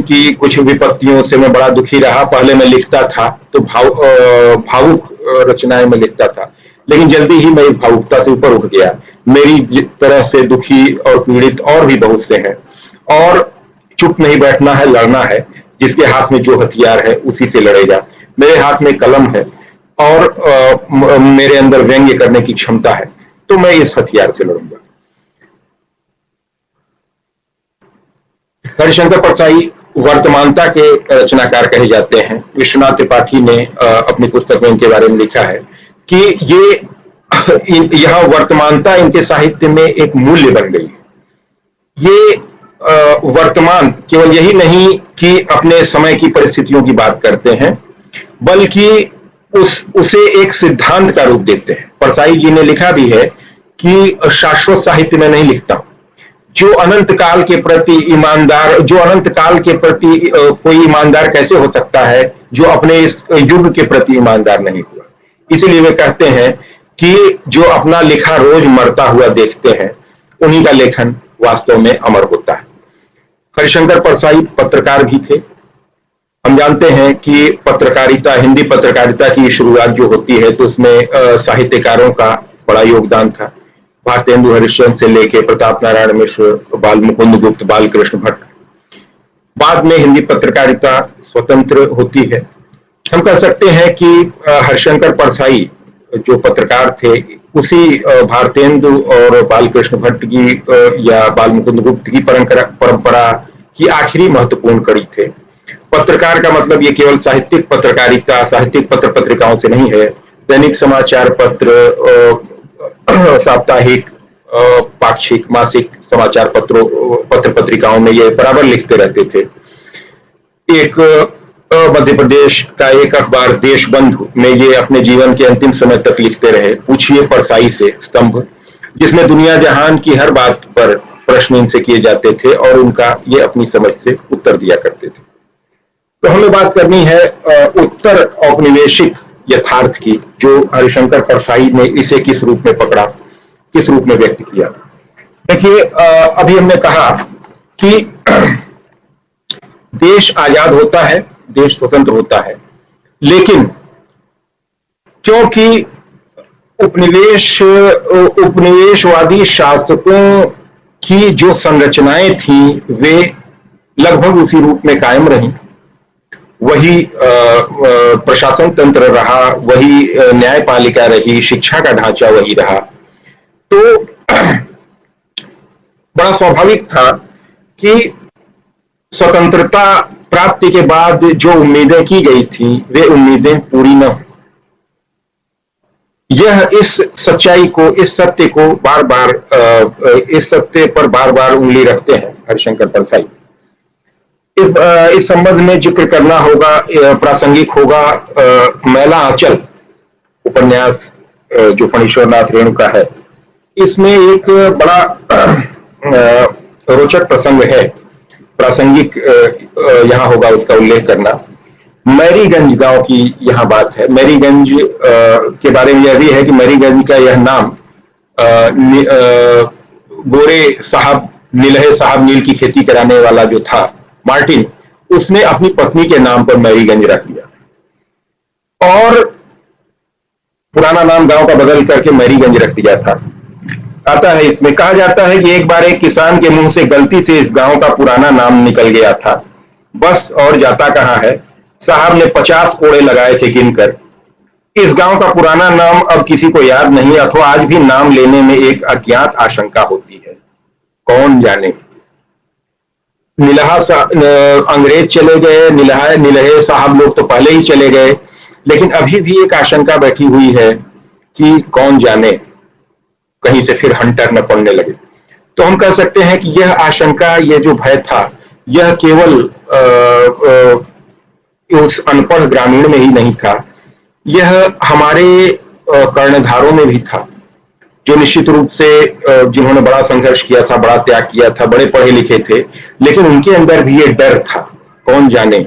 की कुछ विपत्तियों से मैं बड़ा दुखी रहा। पहले मैं लिखता था तो भावुक रचनाएं में लिखता था, लेकिन जल्दी ही मैं इस भावुकता से ऊपर उठ गया। मेरी तरह से दुखी और पीड़ित और भी बहुत से हैं, और चुप नहीं बैठना है, लड़ना है। जिसके हाथ में जो हथियार है उसी से लड़ेगा। मेरे हाथ में कलम है और मेरे अंदर व्यंग्य करने की क्षमता है, तो मैं इस हथियार से लड़ूंगा। हरिशंकर परसाई वर्तमानता के रचनाकार कहे जाते हैं। विश्वनाथ त्रिपाठी ने अपनी पुस्तक में इनके बारे में लिखा है कि यह वर्तमानता इनके साहित्य में एक मूल्य बन गई। ये वर्तमान केवल यही नहीं कि अपने समय की परिस्थितियों की बात करते हैं, बल्कि उसे एक सिद्धांत का रूप देते हैं। परसाई जी ने लिखा भी है कि शाश्वत साहित्य में नहीं लिखता, जो अनंत काल के प्रति ईमानदार, जो अनंत काल के प्रति कोई ईमानदार कैसे हो सकता है जो अपने इस युग के प्रति ईमानदार नहीं हुआ। इसीलिए वे कहते हैं कि जो अपना लिखा रोज मरता हुआ देखते हैं, उन्हीं का लेखन वास्तव में अमर होता है। हरिशंकर परसाई पत्रकार भी थे। हम जानते हैं कि पत्रकारिता, हिंदी पत्रकारिता की शुरुआत जो होती है तो उसमें साहित्यकारों का बड़ा योगदान था। भारतेंदु हरिश्चंद्र से लेके प्रताप नारायण मिश्र, बाल मुकुंद गुप्त, बालकृष्ण भट्ट। बाद में हिंदी पत्रकारिता स्वतंत्र होती है। हम कह सकते हैं कि हरिशंकर परसाई जो पत्रकार थे, उसी भारतेंदु और बालकृष्ण भट्ट की या बाल मुकुंद गुप्त की परंपरा की आखिरी महत्वपूर्ण कड़ी थे। पत्रकार का मतलब ये केवल साहित्यिक पत्रकारिता, साहित्यिक पत्र पत्रिकाओं से नहीं है। दैनिक समाचार पत्र, साप्ताहिक, पाक्षिक, मासिक समाचार पत्र पत्रिकाओं में ये बराबर लिखते रहते थे। एक मध्य प्रदेश का एक अखबार देशबंधु में ये अपने जीवन के अंतिम समय तक लिखते रहे। पूछिए परसाई से स्तंभ, जिसमें दुनिया जहान की हर बात पर प्रश्न इनसे किए जाते थे और उनका ये अपनी समझ से उत्तर दिया करते थे। तो हमें बात करनी है उत्तर औपनिवेशिक यथार्थ की, जो हरिशंकर परसाई ने इसे किस रूप में पकड़ा, किस रूप में व्यक्त किया। देखिए, अभी हमने कहा कि देश आजाद होता है, देश स्वतंत्र होता है, लेकिन क्योंकि उपनिवेशवादी शासकों की जो संरचनाएं थी वे लगभग उसी रूप में कायम रहीं। वही प्रशासन तंत्र रहा, वही न्यायपालिका रही, शिक्षा का ढांचा वही रहा। तो बड़ा स्वाभाविक था कि स्वतंत्रता प्राप्ति के बाद जो उम्मीदें की गई थी वे उम्मीदें पूरी न हो। यह इस सच्चाई को, इस सत्य को बार बार, इस सत्य पर बार बार उंगली रखते हैं हरिशंकर परसाई। इस संबंध में जिक्र करना होगा, प्रासंगिक होगा मैला आंचल उपन्यास जो फणीश्वरनाथ रेणुका है। इसमें एक बड़ा रोचक प्रसंग है, प्रासंगिक यहाँ होगा उसका उल्लेख करना। मैरीगंज गांव की यहाँ बात है। मैरीगंज के बारे में यह भी है कि मैरीगंज का यह नाम गोरे साहब, नीलहे साहब, नील की खेती कराने वाला जो था मार्टिन, उसने अपनी पत्नी के नाम पर मैरीगंज रख दिया और पुराना नाम गांव का बदल करके मैरीगंज रख दिया था। आता है, इसमें कहा जाता है कि एक बार एक किसान के मुंह से गलती से इस गांव का पुराना नाम निकल गया था। बस और जाता कहां है, साहब ने 50 कोड़े लगाए थे गिनकर। इस गांव का पुराना नाम अब किसी को याद नहीं, अथवा आज भी नाम लेने में एक अज्ञात आशंका होती है। कौन जाने। अंग्रेज चले गए, नीलहे साहब लोग तो पहले ही चले गए, लेकिन अभी भी एक आशंका बैठी हुई है कि कौन जाने कहीं से फिर हंटर न पड़ने लगे। तो हम कह सकते हैं कि यह आशंका, यह जो भय था, यह केवल उस अनपढ़ ग्रामीण में ही नहीं था, यह हमारे कर्णधारों में भी था, जो निश्चित रूप से जिन्होंने बड़ा संघर्ष किया था, बड़ा त्याग किया था, बड़े पढ़े लिखे थे, लेकिन उनके अंदर भी ये डर था। कौन जाने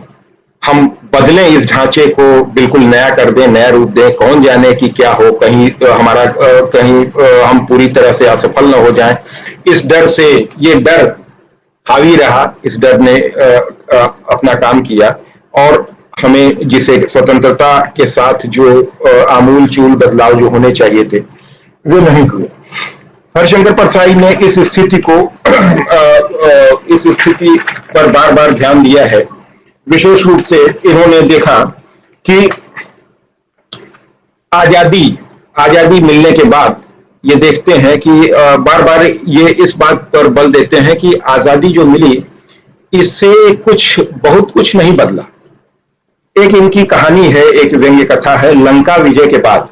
हम बदलें, इस ढांचे को बिल्कुल नया कर दें, नया रूप दें, कौन जाने कि क्या हो, कहीं हमारा कहीं हम पूरी तरह से असफल न हो जाएं। इस डर से, ये डर हावी रहा, इस डर ने अपना काम किया और हमें जिसे स्वतंत्रता के साथ जो आमूल चूल बदलाव जो होने चाहिए थे वो नहीं हुए। हरिशंकर परसाई ने इस स्थिति को इस स्थिति पर बार बार ध्यान दिया है। विशेष रूप से इन्होंने देखा कि आजादी मिलने के बाद ये देखते हैं कि बार बार ये इस बात पर बल देते हैं कि आजादी जो मिली इससे बहुत कुछ नहीं बदला। एक इनकी कहानी है, एक व्यंग्य कथा है, लंका विजय के बाद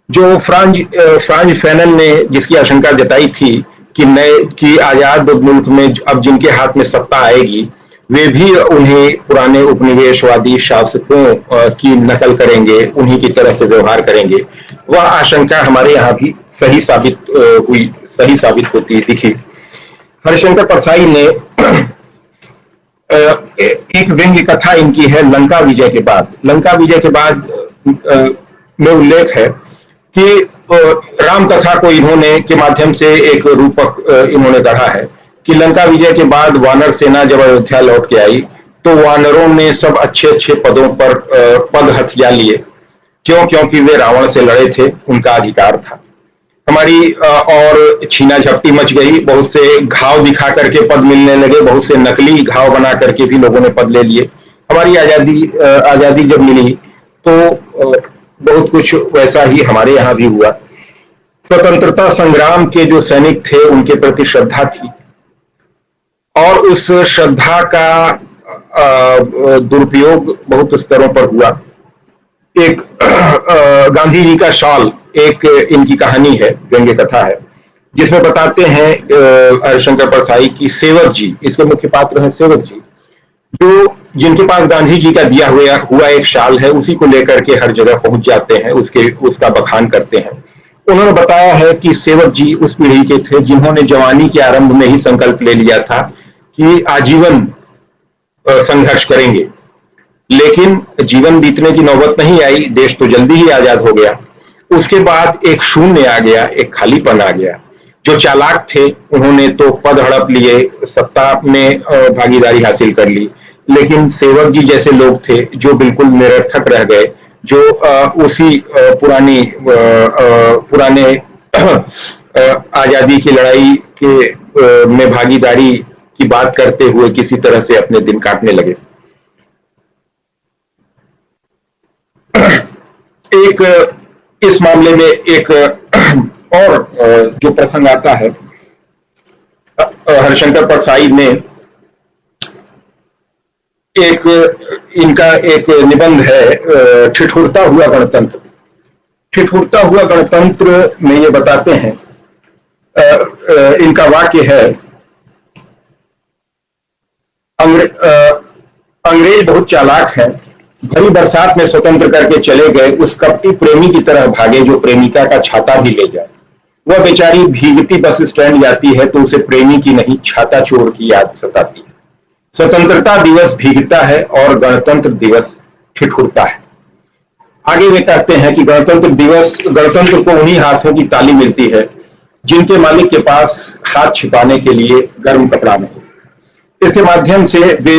जो फ्रांज फैनन ने जिसकी आशंका जताई थी कि आजाद मुल्क में अब जिनके हाथ में सत्ता आएगी वे भी उन्हें पुराने उपनिवेशवादी शासकों की नकल करेंगे, उन्हीं की तरह से व्यवहार करेंगे। वह आशंका हमारे यहाँ भी सही साबित होती दिखी। हरिशंकर परसाई ने एक व्यंग्य कथा इनकी है लंका विजय के बाद। लंका विजय के बाद में उल्लेख है कि राम कथा को इन्होंने के माध्यम से एक रूपक इन्होंने गढ़ा है कि लंका विजय के बाद वानर सेना जब अयोध्या लौट के आई तो वानरों ने सब अच्छे अच्छे पदों पर पद हथिया लिए। क्योंकि वे रावण से लड़े थे, उनका अधिकार था। हमारी और छीना झपटी मच गई, बहुत से घाव दिखा करके पद मिलने लगे, बहुत से नकली घाव बना करके भी लोगों ने पद ले लिए। हमारी आजादी जब मिली तो बहुत कुछ वैसा ही हमारे यहाँ भी हुआ। स्वतंत्रता संग्राम के जो सैनिक थे उनके प्रति श्रद्धा थी और उस श्रद्धा का दुरुपयोग बहुत स्तरों पर हुआ। एक गांधी जी का शॉल एक इनकी कहानी है, व्यंग्य कथा है, जिसमें बताते हैं हरिशंकर परसाई की सेवक जी, इसके मुख्य पात्र हैं सेवक जी, जो जिनके पास गांधी जी का दिया हुआ एक शाल है, उसी को लेकर के हर जगह पहुंच जाते हैं, उसका बखान करते हैं। उन्होंने बताया है कि सेवक जी उस पीढ़ी के थे जिन्होंने जवानी के आरंभ में ही संकल्प ले लिया था कि आजीवन संघर्ष करेंगे, लेकिन जीवन बीतने की नौबत नहीं आई, देश तो जल्दी ही आजाद हो गया। उसके बाद एक शून्य आ गया, एक खालीपन आ गया। जो चालाक थे उन्होंने तो पद हड़प लिए, सत्ता में भागीदारी हासिल कर ली, लेकिन सेवक जी जैसे लोग थे जो बिल्कुल निरर्थक रह गए, जो उसी पुराने आजादी की लड़ाई के में भागीदारी की बात करते हुए किसी तरह से अपने दिन काटने लगे। एक इस मामले में एक और जो प्रसंग आता है, हरिशंकर परसाई ने इनका एक निबंध है ठिठुरता हुआ गणतंत्र। ठिठुरता हुआ गणतंत्र में ये बताते हैं, इनका वाक्य है, अंग्रेज बहुत चालाक है, भरी बरसात में स्वतंत्र करके चले गए, उस कपटी प्रेमी की तरह भागे जो प्रेमिका का छाता भी ले जाए। वह बेचारी भीगती बस स्टैंड जाती है तो उसे प्रेमी की नहीं छाता चोर की याद सताती है। स्वतंत्रता दिवस भीगता है और गणतंत्र दिवस ठिठुरता है। आगे वे कहते हैं कि गणतंत्र को उन्हीं हाथों की ताली मिलती है जिनके मालिक के पास हाथ छिपाने के लिए गर्म कपड़ा नहीं। इसके माध्यम से वे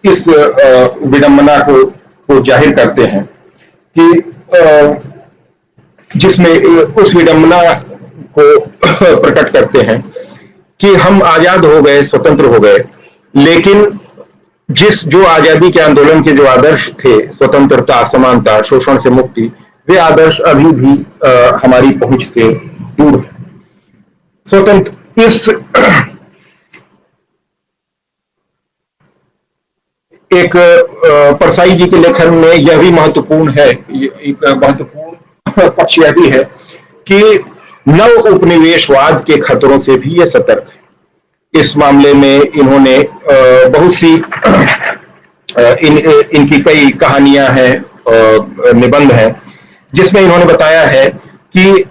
इस विडंबना को जाहिर करते हैं कि जिसमें उस विडंबना को प्रकट करते हैं कि हम आजाद हो गए, स्वतंत्र हो गए, लेकिन जो आजादी के आंदोलन के जो आदर्श थे, स्वतंत्रता, समानता, शोषण से मुक्ति, वे आदर्श अभी भी हमारी पहुंच से दूर है। इस एक परसाई जी के लेखन में यह भी महत्वपूर्ण है, एक महत्वपूर्ण पक्ष यह भी है कि नव उपनिवेशवाद के खतरों से भी ये सतर्क है। इस मामले में इन्होंने बहुत सी इनकी कई कहानियां हैं, निबंध हैं, जिसमें इन्होंने बताया है कि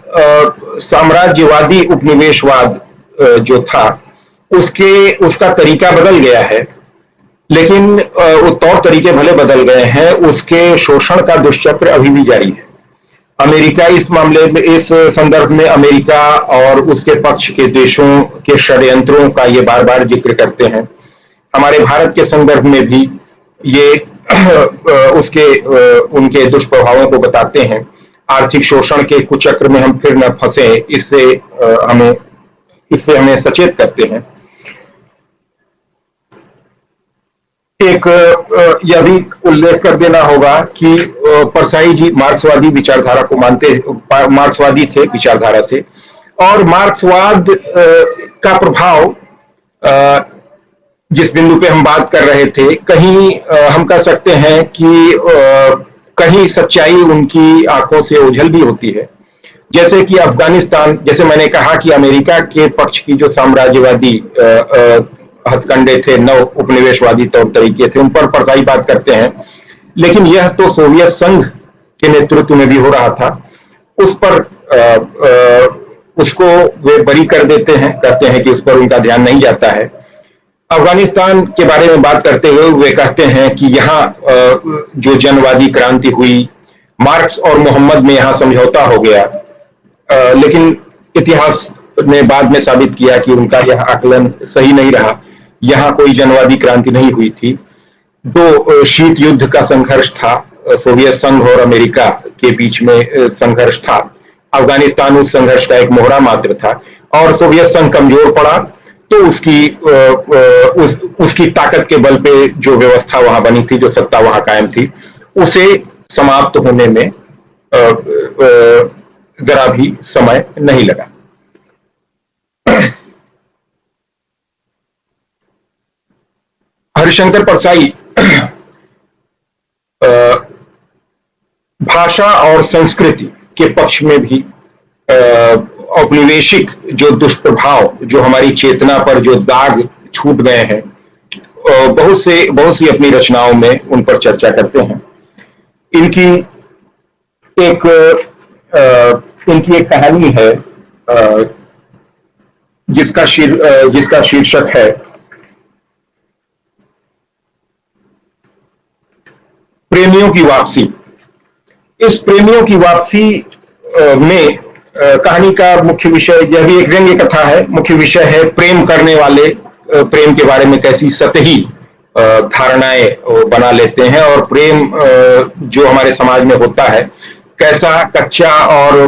साम्राज्यवादी उपनिवेशवाद जो था उसका तरीका बदल गया है, लेकिन वो तौर तरीके भले बदल गए हैं, उसके शोषण का दुष्चक्र अभी भी जारी है। अमेरिका इस मामले में, इस संदर्भ में अमेरिका और उसके पक्ष के देशों के षड्यंत्रों का ये बार बार जिक्र करते हैं। हमारे भारत के संदर्भ में भी ये उनके दुष्प्रभावों को बताते हैं। आर्थिक शोषण के कुचक्र में हम फिर न फंसे, इससे हमें सचेत करते हैं। एक यह भी उल्लेख कर देना होगा कि परसाई जी मार्क्सवादी विचारधारा को मार्क्सवादी थे विचारधारा से, और मार्क्सवाद का प्रभाव जिस बिंदु पे हम बात कर रहे थे, कहीं हम कह सकते हैं कि कहीं सच्चाई उनकी आंखों से ओझल भी होती है। जैसे कि अफगानिस्तान, जैसे मैंने कहा कि अमेरिका के पक्ष की जो साम्राज्यवादी हथकंडे थे, नव उपनिवेशवादी तौर तरीके थे, उन पर परसाई बात करते हैं, लेकिन यह तो सोवियत संघ के नेतृत्व में भी हो रहा था। उस पर उसको वे बरी कर देते हैं, कहते हैं कि उस पर उनका ध्यान नहीं जाता है। अफगानिस्तान के बारे में बात करते हुए वे कहते हैं कि यहाँ जो जनवादी क्रांति हुई, मार्क्स और मोहम्मद में यहाँ समझौता हो गया, लेकिन इतिहास ने बाद में साबित किया कि उनका यह आकलन सही नहीं रहा। यहाँ कोई जनवादी क्रांति नहीं हुई थी। दो शीत युद्ध का संघर्ष था, सोवियत संघ और अमेरिका के बीच में संघर्ष था। अफगानिस्तान उस संघर्ष का एक मोहरा मात्र था, और सोवियत संघ कमजोर पड़ा तो उसकी ताकत के बल पे जो व्यवस्था वहां बनी थी, जो सत्ता वहां कायम थी, उसे समाप्त होने में जरा भी समय नहीं लगा। हरिशंकर परसाई भाषा और संस्कृति के पक्ष में भी औपनिवेशिक जो दुष्प्रभाव, जो हमारी चेतना पर जो दाग छूट गए हैं, बहुत सी अपनी रचनाओं में उन पर चर्चा करते हैं। इनकी एक कहानी है जिसका शीर्षक है प्रेमियों की वापसी। इस प्रेमियों की वापसी में कहानी का मुख्य विषय, यह भी एक व्यंग्य कथा है, मुख्य विषय है प्रेम करने वाले प्रेम के बारे में कैसी सतही धारणाएं बना लेते हैं, और प्रेम जो हमारे समाज में होता है कैसा कच्चा और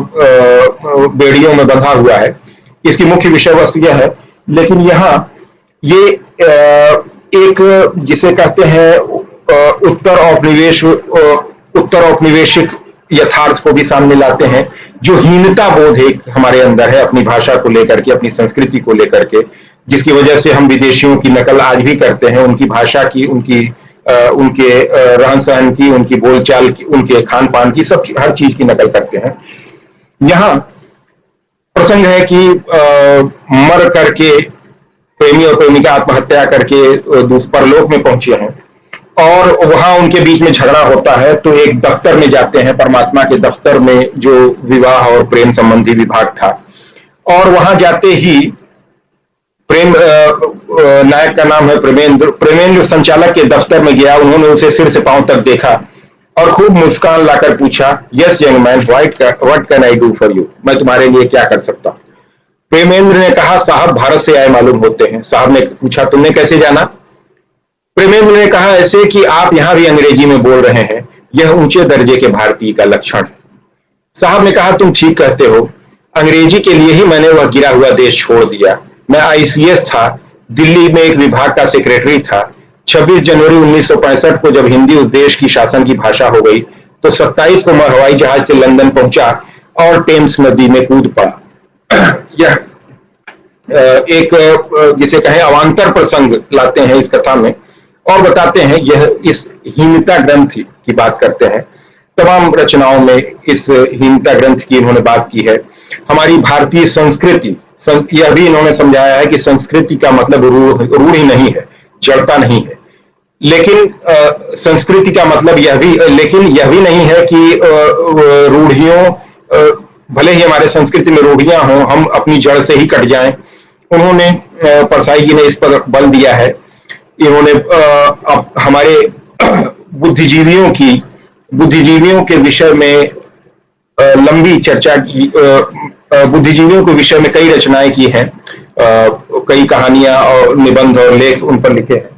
बेड़ियों में बंधा हुआ है। इसकी मुख्य विषय वस्तु यह है, लेकिन यहाँ ये एक जिसे कहते हैं उत्तर औपनिवेशिक यथार्थ को भी सामने लाते हैं, जो हीनता बोध एक हमारे अंदर है अपनी भाषा को लेकर के, अपनी संस्कृति को लेकर के, जिसकी वजह से हम विदेशियों की नकल आज भी करते हैं, उनकी भाषा की, उनके रहन सहन की, उनकी बोलचाल की, उनके खान पान की, सब हर चीज की नकल करते हैं। यहाँ प्रसंग है कि मर करके प्रेमी और प्रेमिका आत्महत्या करके परलोक में पहुंचे हैं, और वहां उनके बीच में झगड़ा होता है, तो एक दफ्तर में जाते हैं, परमात्मा के दफ्तर में, जो विवाह और प्रेम संबंधी विभाग था, और वहां जाते ही नायक का नाम है प्रेमेंद्र संचालक के दफ्तर में गया। उन्होंने उसे सिर से पांव तक देखा और खूब मुस्कान लाकर पूछा, yes young man, what can I do for you, मैं तुम्हारे लिए क्या कर सकता हूं। प्रेमेंद्र ने कहा, साहब भारत से आए मालूम होते हैं। साहब ने पूछा, तुमने कैसे जाना। प्रेमेंद्र ने कहा, ऐसे कि आप यहां भी अंग्रेजी में बोल रहे हैं, यह ऊंचे दर्जे के भारतीय का लक्षण है। साहब ने कहा, तुम ठीक कहते हो, अंग्रेजी के लिए ही मैंने वह गिरा हुआ देश छोड़ दिया। मैं आईसीएस था, दिल्ली में एक विभाग का सेक्रेटरी था। 26 जनवरी 1965 को जब हिंदी उस देश की शासन की भाषा हो गई, तो 27 को मैं हवाई जहाज से लंदन पहुंचा और टेम्स नदी में कूद पड़ा। यह एक जिसे कहें अवान्तर प्रसंग लाते हैं इस कथा में, और बताते हैं, यह इस हीनता ग्रंथ की बात करते हैं। तमाम रचनाओं में इस हीनता ग्रंथ की इन्होंने बात की है। हमारी भारतीय संस्कृति, यह भी इन्होंने समझाया है कि संस्कृति का मतलब रूढ़ी नहीं है, जड़ता नहीं है, लेकिन संस्कृति का मतलब यह भी नहीं है कि रूढ़ियों, भले ही हमारे संस्कृति में रूढ़ियां हों, हम अपनी जड़ से ही कट जाएं। उन्होंने परसाई जी ने इस पर बल दिया है। इन्होंने हमारे बुद्धिजीवियों के विषय में लंबी चर्चा की, बुद्धिजीवियों के विषय में कई रचनाएं की हैं, कई कहानियां और निबंध और लेख उन पर लिखे हैं,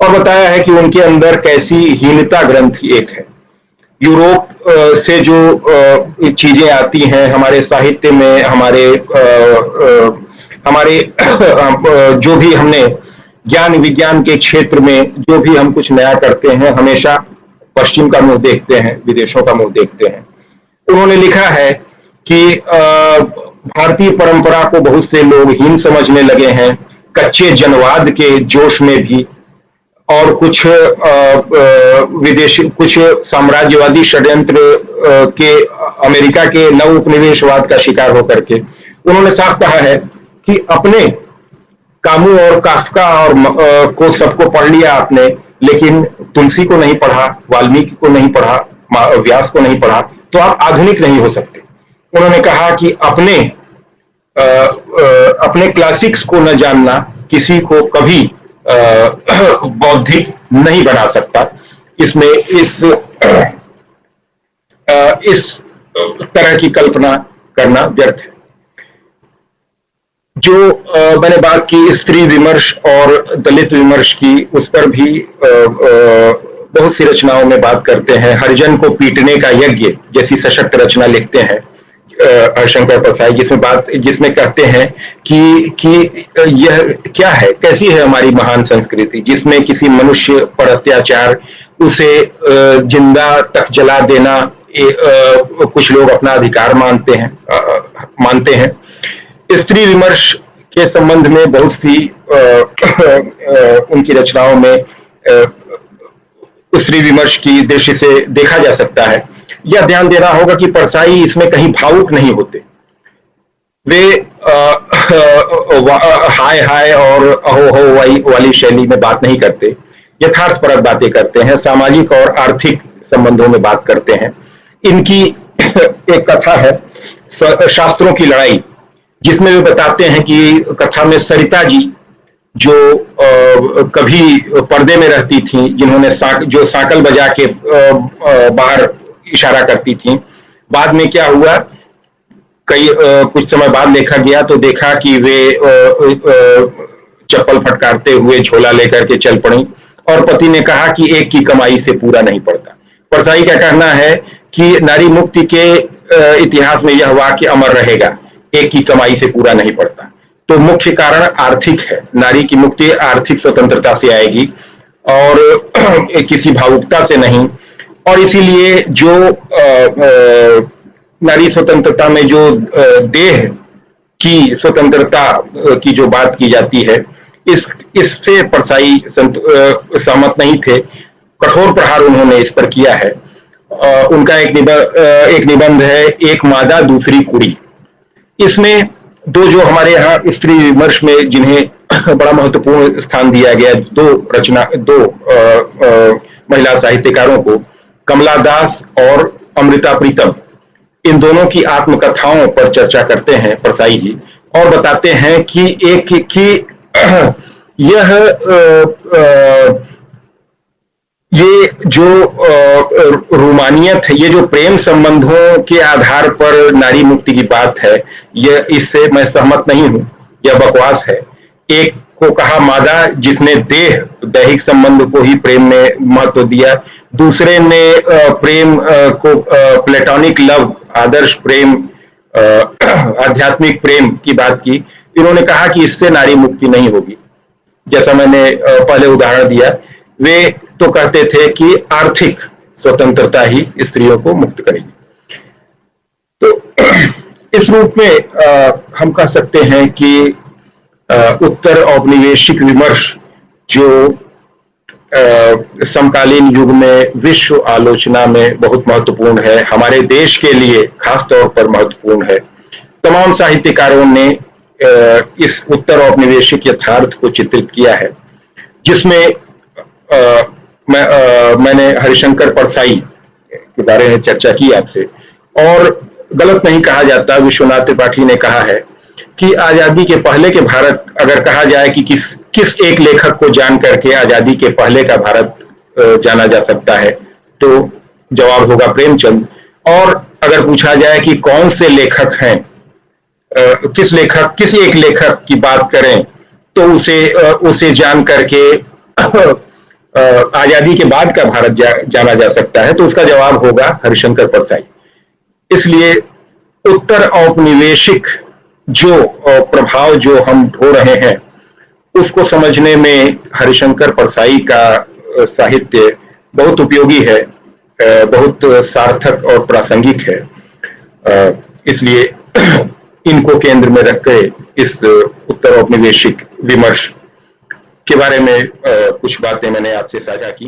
और बताया है कि उनके अंदर कैसी हीनता ग्रंथ एक है। यूरोप से जो चीजें आती हैं हमारे साहित्य में, हमारे जो भी हमने ज्ञान विज्ञान के क्षेत्र में जो भी हम कुछ नया करते हैं, हमेशा पश्चिम का मुंह देखते हैं, विदेशों का मुंह देखते हैं। उन्होंने लिखा है कि भारतीय परंपरा को बहुत से लोग हीन समझने लगे हैं। कच्चे जनवाद के जोश में भी और कुछ विदेशी कुछ साम्राज्यवादी षड्यंत्र के अमेरिका के नव उपनिवेशवाद का शिकार होकर के उन्होंने साफ कहा है कि अपने कामू और काफका और को सबको पढ़ लिया आपने, लेकिन तुलसी को नहीं पढ़ा, वाल्मीकि को नहीं पढ़ा, व्यास को नहीं पढ़ा, तो आप आधुनिक नहीं हो सकते। उन्होंने कहा कि अपने क्लासिक्स को न जानना किसी को कभी बौद्धिक नहीं बना सकता। इसमें इस तरह की कल्पना करना व्यर्थ है। जो मैंने बात की स्त्री विमर्श और दलित विमर्श की, उस पर भी बहुत सी रचनाओं में बात करते हैं। हरिजन को पीटने का यज्ञ जैसी सशक्त रचना लिखते हैं हरिशंकर परसाई, जिसमें कहते हैं कि यह क्या है, कैसी है हमारी महान संस्कृति जिसमें किसी मनुष्य पर अत्याचार, उसे जिंदा तक जला देना कुछ लोग अपना अधिकार मानते हैं। स्त्री विमर्श के संबंध में बहुत सी उनकी रचनाओं में स्त्री विमर्श की दृष्टि से देखा जा सकता है। यह ध्यान देना होगा कि परसाई इसमें कहीं भावुक नहीं होते। वे हाय हाय और अहो हो वाली शैली में बात नहीं करते, यथार्थपरक बातें करते हैं, सामाजिक और आर्थिक संबंधों में बात करते हैं। इनकी एक कथा है शास्त्रों की लड़ाई, जिसमें वे बताते हैं कि कथा में सरिता जी जो कभी पर्दे में रहती थी, जिन्होंने जो साकल बजा के बाहर इशारा करती थी, बाद में क्या हुआ, कुछ समय बाद देखा गया तो देखा कि वे चप्पल फटकारते हुए झोला लेकर के चल पड़ी और पति ने कहा कि एक की कमाई से पूरा नहीं पड़ता। परसाई का कहना है कि नारी मुक्ति के इतिहास में यह वाक्य अमर रहेगा, एक की कमाई से पूरा नहीं पड़ता। तो मुख्य कारण आर्थिक है। नारी की मुक्ति आर्थिक स्वतंत्रता से आएगी और किसी भावुकता से नहीं। और इसीलिए जो नारी स्वतंत्रता में जो देह की स्वतंत्रता की जो बात की जाती है, इससे परसाई सहमत नहीं थे। कठोर प्रहार उन्होंने इस पर किया है। उनका एक निबंध है, एक मादा दूसरी कुड़ी। इसमें दो जो हमारे यहाँ स्त्री विमर्श में जिन्हें बड़ा महत्वपूर्ण स्थान दिया गया, दो महिला साहित्यकारों को, कमला दास और अमृता प्रीतम, इन दोनों की आत्मकथाओं पर चर्चा करते हैं परसाई जी और बताते हैं कि ये जो रूमानियत है, ये जो प्रेम संबंधों के आधार पर नारी मुक्ति की बात है, यह इससे मैं सहमत नहीं हूं, यह बकवास है। एक को कहा मादा जिसने दैहिक संबंध को ही प्रेम में महत्व दिया, दूसरे ने प्रेम को प्लेटोनिक लव, आदर्श प्रेम, आध्यात्मिक प्रेम की बात की। इन्होंने कहा कि इससे नारी मुक्ति नहीं होगी। जैसा मैंने पहले उदाहरण दिया, वे तो कहते थे कि आर्थिक स्वतंत्रता ही स्त्रियों को मुक्त करेगी। तो इस रूप में हम कह सकते हैं कि उत्तर औपनिवेशिक विमर्श जो समकालीन युग में विश्व आलोचना में बहुत महत्वपूर्ण है, हमारे देश के लिए खास तौर पर महत्वपूर्ण है। तमाम साहित्यकारों ने इस उत्तर औपनिवेशिक यथार्थ को चित्रित किया है, जिसमें मैंने हरिशंकर परसाई के बारे में चर्चा की आपसे। और गलत नहीं कहा जाता, विश्वनाथ त्रिपाठी ने कहा है कि आजादी के पहले के भारत, अगर कहा जाए कि किस एक लेखक को जान करके आजादी के पहले का भारत जाना जा सकता है, तो जवाब होगा प्रेमचंद। और अगर पूछा जाए कि कौन से लेखक हैं, किस एक लेखक की बात करें तो उसे जान करके आजादी के बाद का भारत जाना जा सकता है, तो उसका जवाब होगा हरिशंकर परसाई। इसलिए उत्तर औपनिवेशिक जो प्रभाव जो हम ढो रहे हैं, उसको समझने में हरिशंकर परसाई का साहित्य बहुत उपयोगी है, बहुत सार्थक और प्रासंगिक है। इसलिए इनको केंद्र में रख के इस उत्तर औपनिवेशिक विमर्श के बारे में कुछ बातें मैंने आपसे साझा की।